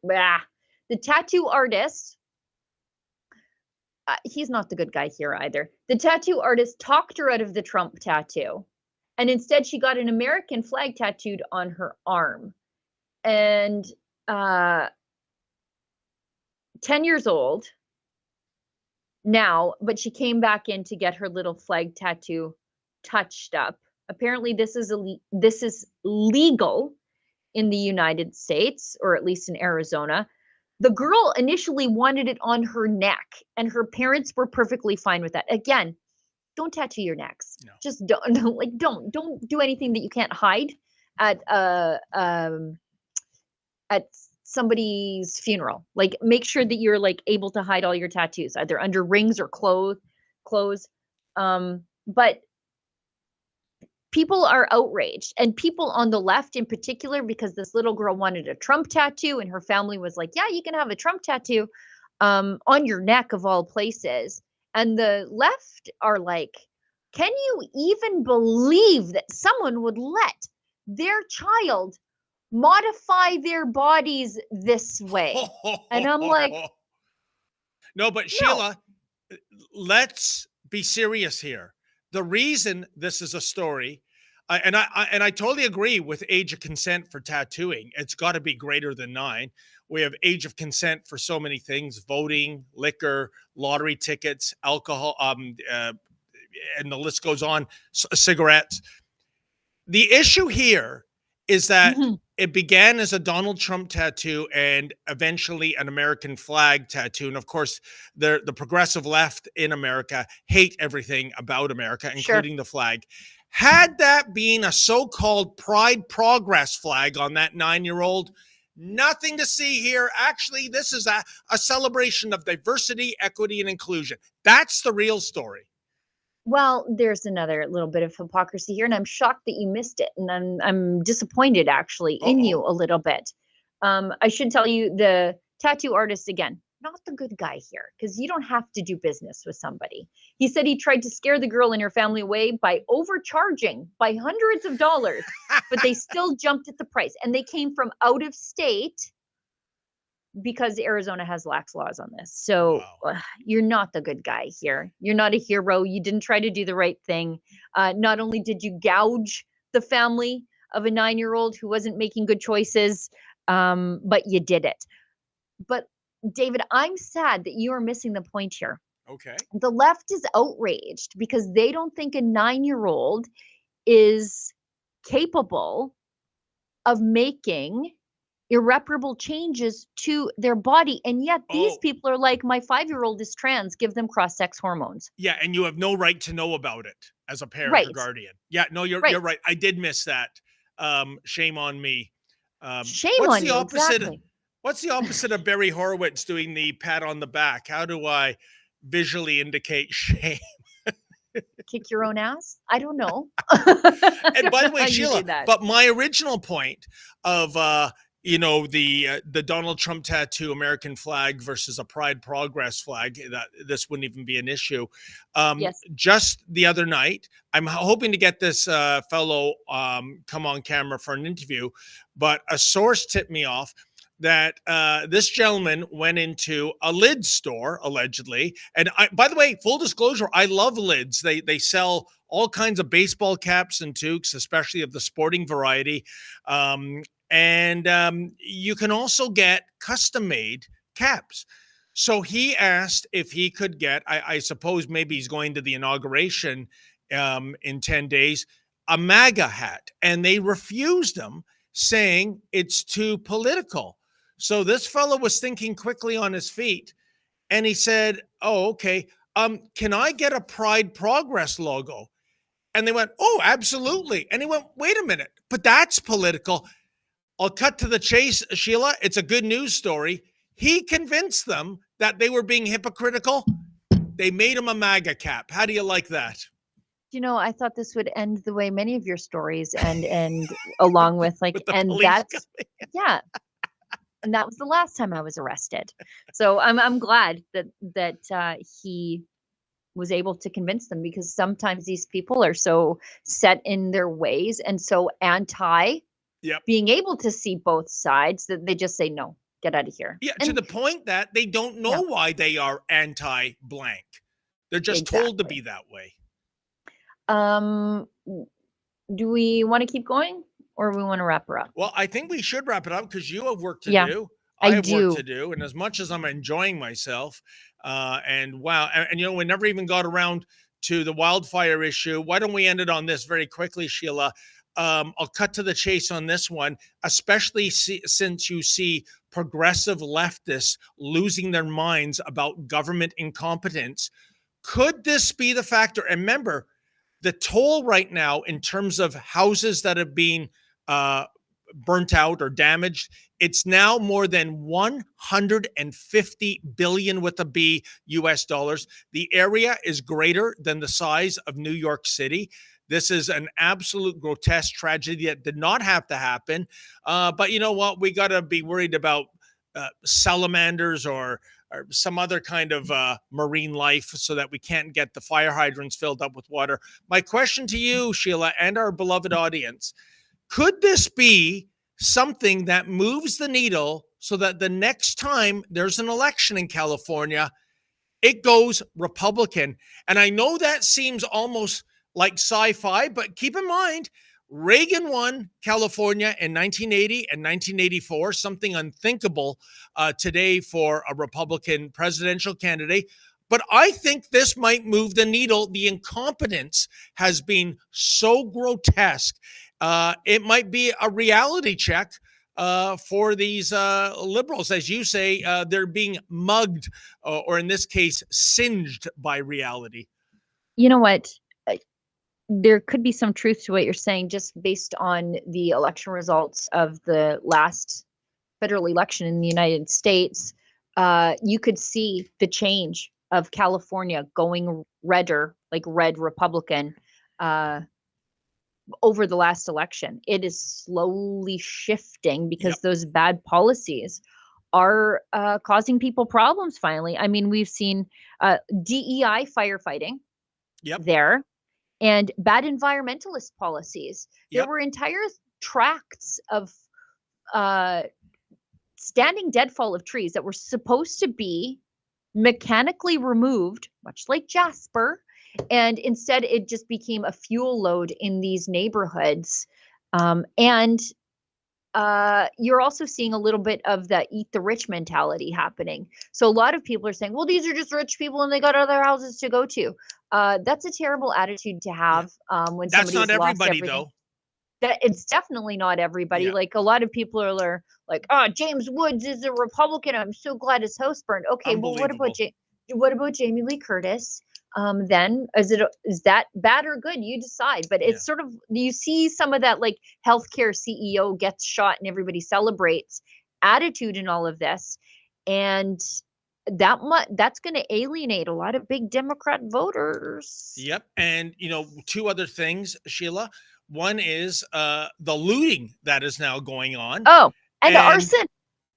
The tattoo artist, he's not the good guy here either. The tattoo artist talked her out of the Trump tattoo, and instead she got an American flag tattooed on her arm. And 10 years old now, but she came back in to get her little flag tattoo touched up. Apparently this is legal in the United States, or at least in Arizona. The girl initially wanted it on her neck, and her parents were perfectly fine with that. Again, don't tattoo your necks. No. Just don't do anything that you can't hide at somebody's funeral. Like, make sure that you're like able to hide all your tattoos, either under rings or clothes. But people are outraged, and people on the left in particular, because this little girl wanted a Trump tattoo, and her family was like, yeah, you can have a Trump tattoo on your neck of all places. And the left are like, can you even believe that someone would let their child modify their bodies this way? And I'm like, no, but Sheila, let's be serious here. The reason this is a story, and I totally agree with age of consent for tattooing. It's got to be greater than 9. We have age of consent for so many things: voting, liquor, lottery tickets, alcohol, and the list goes on. Cigarettes. The issue here is that it began as a Donald Trump tattoo and eventually an American flag tattoo. And of course, the progressive left in America hate everything about America, including the flag. Had that been a so-called Pride Progress flag on that 9-year-old, nothing to see here. Actually, this is a celebration of diversity, equity, and inclusion. That's the real story. well, there's another little bit of hypocrisy here, and I'm shocked that you missed it, and I'm disappointed actually in you a little bit. I should tell you, the tattoo artist, again, not the good guy here, because you don't have to do business with somebody. He said he tried to scare the girl and her family away by overcharging by hundreds of dollars, but they still jumped at the price. And they came from out of state because Arizona has lax laws on this. So you're not the good guy here. You're not a hero. You didn't try to do the right thing. Not only did you gouge the family of a 9-year-old who wasn't making good choices, but you did it. But David, I'm sad that you are missing the point here. Okay. The left is outraged because they don't think a 9-year-old is capable of making irreparable changes to their body. And yet these people are like, my 5-year-old is trans, give them cross-sex hormones. Yeah, and you have no right to know about it as a parent Right. or guardian. Yeah, no, you're right. I did miss that. Shame on me. Shame on you, exactly. What's the opposite of Barry Horowitz doing the pat on the back? How do I visually indicate shame? Kick your own ass? I don't know. And by the way, Sheila, but my original point of the Donald Trump tattoo American flag versus a Pride Progress flag, that this wouldn't even be an issue. Yes. Just the other night, I'm hoping to get this fellow come on camera for an interview, but a source tipped me off that this gentleman went into a lid store, allegedly. And by the way, full disclosure, I love lids. They sell all kinds of baseball caps and toques, especially of the sporting variety. And you can also get custom-made caps. So he asked if he could get, I suppose maybe he's going to the inauguration in 10 days, a MAGA hat. And they refused him, saying it's too political. So this fellow was thinking quickly on his feet, and he said, oh, okay, can I get a Pride Progress logo? And they went, oh, absolutely. And he went, wait a minute, but that's political. I'll cut to the chase, Sheila. It's a good news story. He convinced them that they were being hypocritical. They made him a MAGA cap. How do you like that? You know, I thought this would end the way many of your stories and along with like, With the and police that's, yeah. And that was the last time I was arrested. So I'm glad that he was able to convince them, because sometimes these people are so set in their ways and so anti being able to see both sides that they just say, no, get out of here. Yeah, to the point that they don't know why they are anti-blank. They're just told to be that way. Do we want to keep going, or we want to wrap her up? Well, I think we should wrap it up because you have work to do. I have do. work to do. And as much as I'm enjoying myself, and wow, and we never even got around to the wildfire issue. Why don't we end it on this very quickly, Sheila? I'll cut to the chase on this one, especially since you see progressive leftists losing their minds about government incompetence. Could this be the factor? And remember, the toll right now in terms of houses that have been burnt out or damaged, it's now more than 150 billion with a B US dollars. The area is greater than the size of New York City. This is an absolute grotesque tragedy that did not have to happen. But you know what? We got to be worried about salamanders or some other kind of marine life so that we can't get the fire hydrants filled up with water. My question to you, Sheila, and our beloved audience, could this be something that moves the needle so that the next time there's an election in California, it goes Republican? And I know that seems almost like sci-fi, but keep in mind, Reagan won California in 1980 and 1984, something unthinkable today for a Republican presidential candidate. But I think this might move the needle. The incompetence has been so grotesque. It might be a reality check for these liberals. As you say, they're being mugged, or in this case, singed by reality. You know what? There could be some truth to what you're saying, just based on the election results of the last federal election in the United States. You could see the change of California going redder, like red Republican, over the last election. It is slowly shifting because those bad policies are causing people problems finally. I mean, we've seen DEI firefighting there and bad environmentalist policies. There were entire tracts of standing deadfall of trees that were supposed to be mechanically removed, much like Jasper, and instead it just became a fuel load in these neighborhoods. And you're also seeing a little bit of the eat the rich mentality happening. So a lot of people are saying, well, these are just rich people and they got other houses to go to. That's a terrible attitude to have when That's somebody's not everybody, lost everything. though. That it's definitely not everybody. Like a lot of people are like, oh, James Woods is a Republican. I'm so glad his house burned. Okay, well, what about Jamie Lee Curtis? Then is that bad or good? You decide. But it's sort of, you see some of that like healthcare CEO gets shot and everybody celebrates attitude in all of this, and that's going to alienate a lot of big Democrat voters. Yep, and two other things, Sheila. One is the looting that is now going on. Oh, and arson.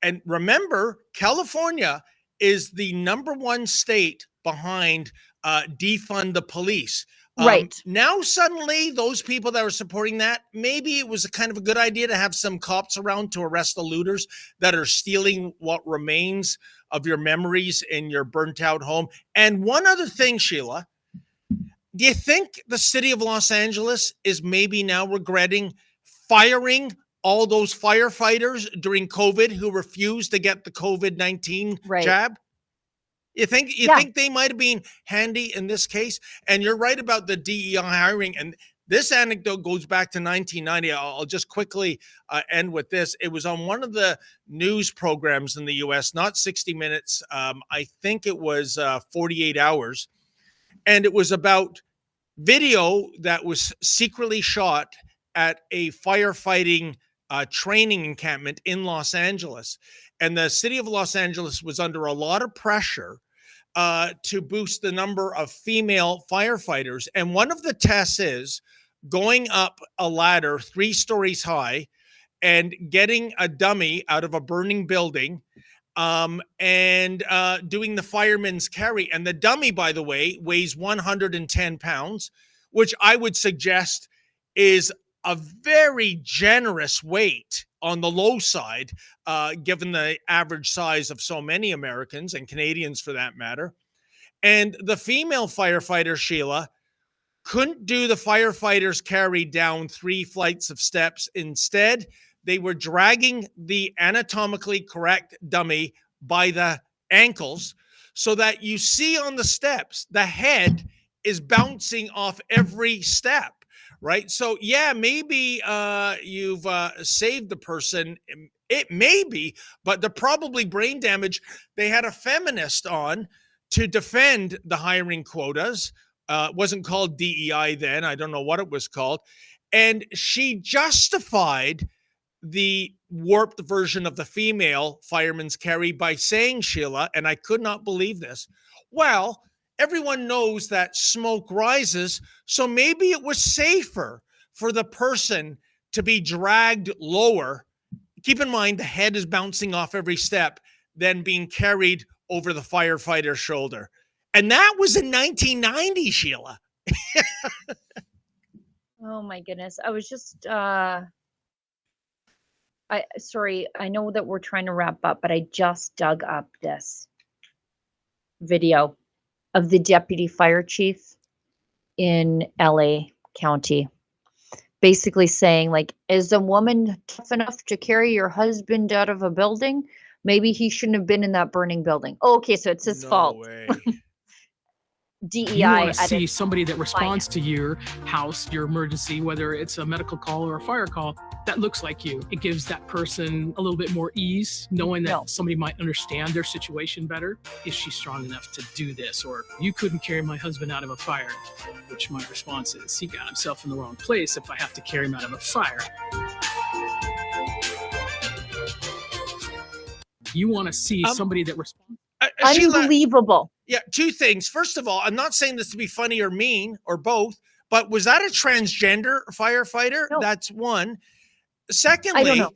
And remember, California is the #1 state behind defund the police. Right. Now, suddenly, those people that are supporting that, maybe it was a kind of a good idea to have some cops around to arrest the looters that are stealing what remains of your memories in your burnt out home. And one other thing, Sheila, do you think the city of Los Angeles is maybe now regretting firing all those firefighters during COVID who refused to get the COVID-19 jab? You think they might have been handy in this case? And you're right about the DEI hiring. And this anecdote goes back to 1990. I'll just quickly end with this. It was on one of the news programs in the US, not 60 Minutes. I think it was 48 Hours. And it was about video that was secretly shot at a firefighting training encampment in Los Angeles. And the city of Los Angeles was under a lot of pressure to boost the number of female firefighters. And one of the tests is going up a ladder 3 stories high and getting a dummy out of a burning building and doing the fireman's carry. And the dummy, by the way, weighs 110 pounds, which I would suggest is a very generous weight on the low side, given the average size of so many Americans and Canadians for that matter. And the female firefighter, Sheila, couldn't do the firefighter's carry down 3 flights of steps. Instead, they were dragging the anatomically correct dummy by the ankles so that you see on the steps, the head is bouncing off every step, right? So yeah, maybe you've saved the person. It may be, but they're probably brain damage. They had a feminist on to defend the hiring quotas. It wasn't called DEI then. I don't know what it was called. And she justified the warped version of the female fireman's carry by saying, Sheila, and I could not believe this, well, everyone knows that smoke rises, so maybe it was safer for the person to be dragged lower. Keep in mind, the head is bouncing off every step than being carried over the firefighter's shoulder. And that was in 1990, Sheila. Oh my goodness. I was just sorry, I know that we're trying to wrap up, but I just dug up this video of the deputy fire chief in LA County basically saying, like, is a woman tough enough to carry your husband out of a building? Maybe he shouldn't have been in that burning building. Oh, okay, so it's his fault. Way. DEI. You want to see somebody that responds to your house, your emergency, whether it's a medical call or a fire call, that looks like you. It gives that person a little bit more ease, knowing that somebody might understand their situation better. Is she strong enough to do this? Or you couldn't carry my husband out of a fire, which my response is, he got himself in the wrong place if I have to carry him out of a fire. You want to see somebody that responds. Unbelievable. Yeah, 2 things. First of all, I'm not saying this to be funny or mean or both, but was that a transgender firefighter? No. That's one. Secondly, I don't know.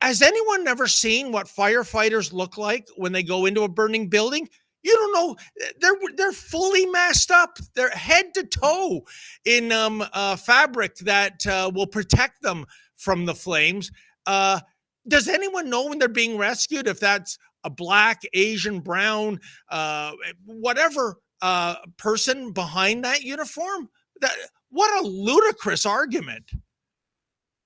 Has anyone ever seen what firefighters look like when they go into a burning building? You don't know. They're fully masked up. They're head to toe in fabric that will protect them from the flames. Does anyone know when they're being rescued if that's a black, Asian, brown, whatever person behind that uniform? What a ludicrous argument.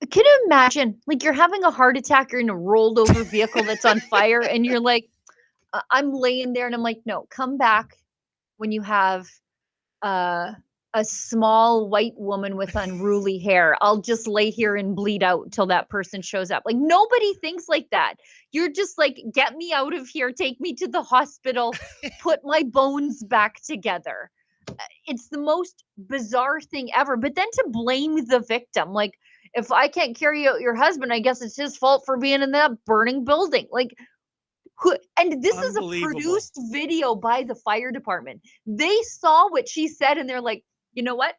Can you imagine, like, you're having a heart attack, you're in a rolled over vehicle that's on fire, and you're like, I'm laying there, and I'm like, no, come back when you have a small white woman with unruly hair. I'll just lay here and bleed out till that person shows up. Like, nobody thinks like that. You're just like, get me out of here, take me to the hospital, put my bones back together. It's the most bizarre thing ever. But then to blame the victim, like, if I can't carry out your husband, I guess it's his fault for being in that burning building. Like, and this is a produced video by the fire department. They saw what she said and they're like, you know what?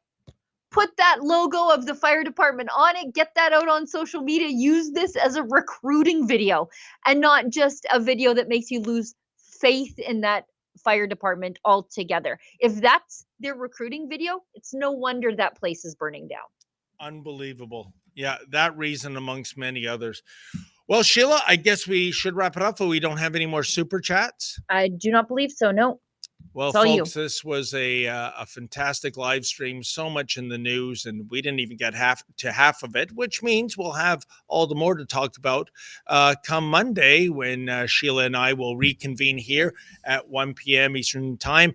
Put that logo of the fire department on it, get that out on social media, use this as a recruiting video and not just a video that makes you lose faith in that fire department altogether. If that's their recruiting video, it's no wonder that place is burning down. Unbelievable. Yeah, that reason amongst many others. Well, Sheila, I guess we should wrap it up, for we don't have any more super chats. I do not believe so. No. Well, folks, this was a fantastic live stream. So much in the news, and we didn't even get half of it, which means we'll have all the more to talk about come Monday when Sheila and I will reconvene here at 1 p.m. Eastern Time.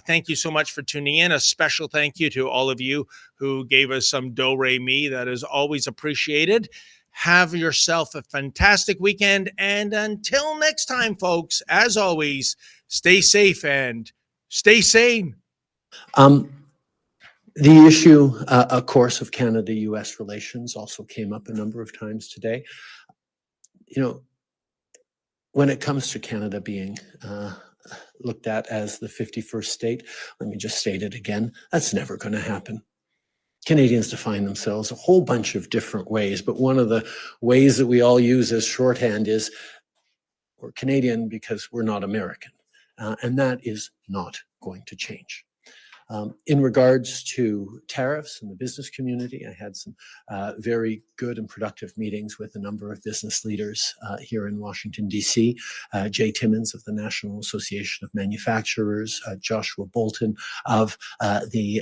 Thank you so much for tuning in. A special thank you to all of you who gave us some do-re-mi. That is always appreciated. Have yourself a fantastic weekend. And until next time, folks, as always, stay safe and stay sane. The issue, of course, of Canada-U.S. relations also came up a number of times today. You know, when it comes to Canada being looked at as the 51st state, let me just state it again, that's never going to happen. Canadians define themselves a whole bunch of different ways, but one of the ways that we all use as shorthand is we're Canadian because we're not American. And that is not going to change. In regards to tariffs and the business community, I had some very good and productive meetings with a number of business leaders here in Washington, D.C. Jay Timmons of the National Association of Manufacturers, Joshua Bolton of the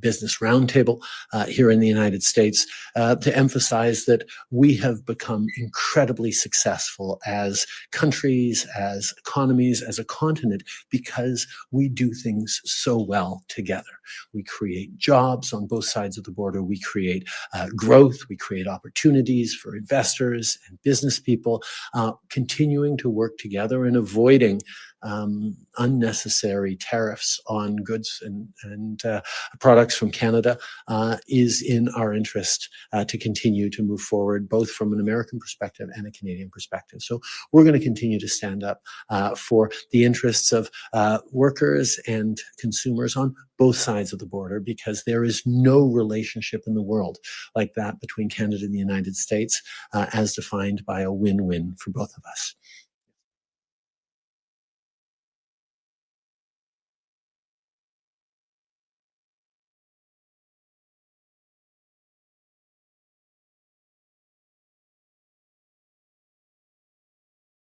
Business Roundtable here in the United States, to emphasize that we have become incredibly successful as countries, as economies, as a continent, because we do things so well together. We create jobs on both sides of the border. We create growth. We create opportunities for investors and business people, continuing to work together and avoiding unnecessary tariffs on goods and products from Canada is in our interest to continue to move forward, both from an American perspective and a Canadian perspective. So we're going to continue to stand up for the interests of workers and consumers on both sides of the border, because there is no relationship in the world like that between Canada and the United States as defined by a win-win for both of us.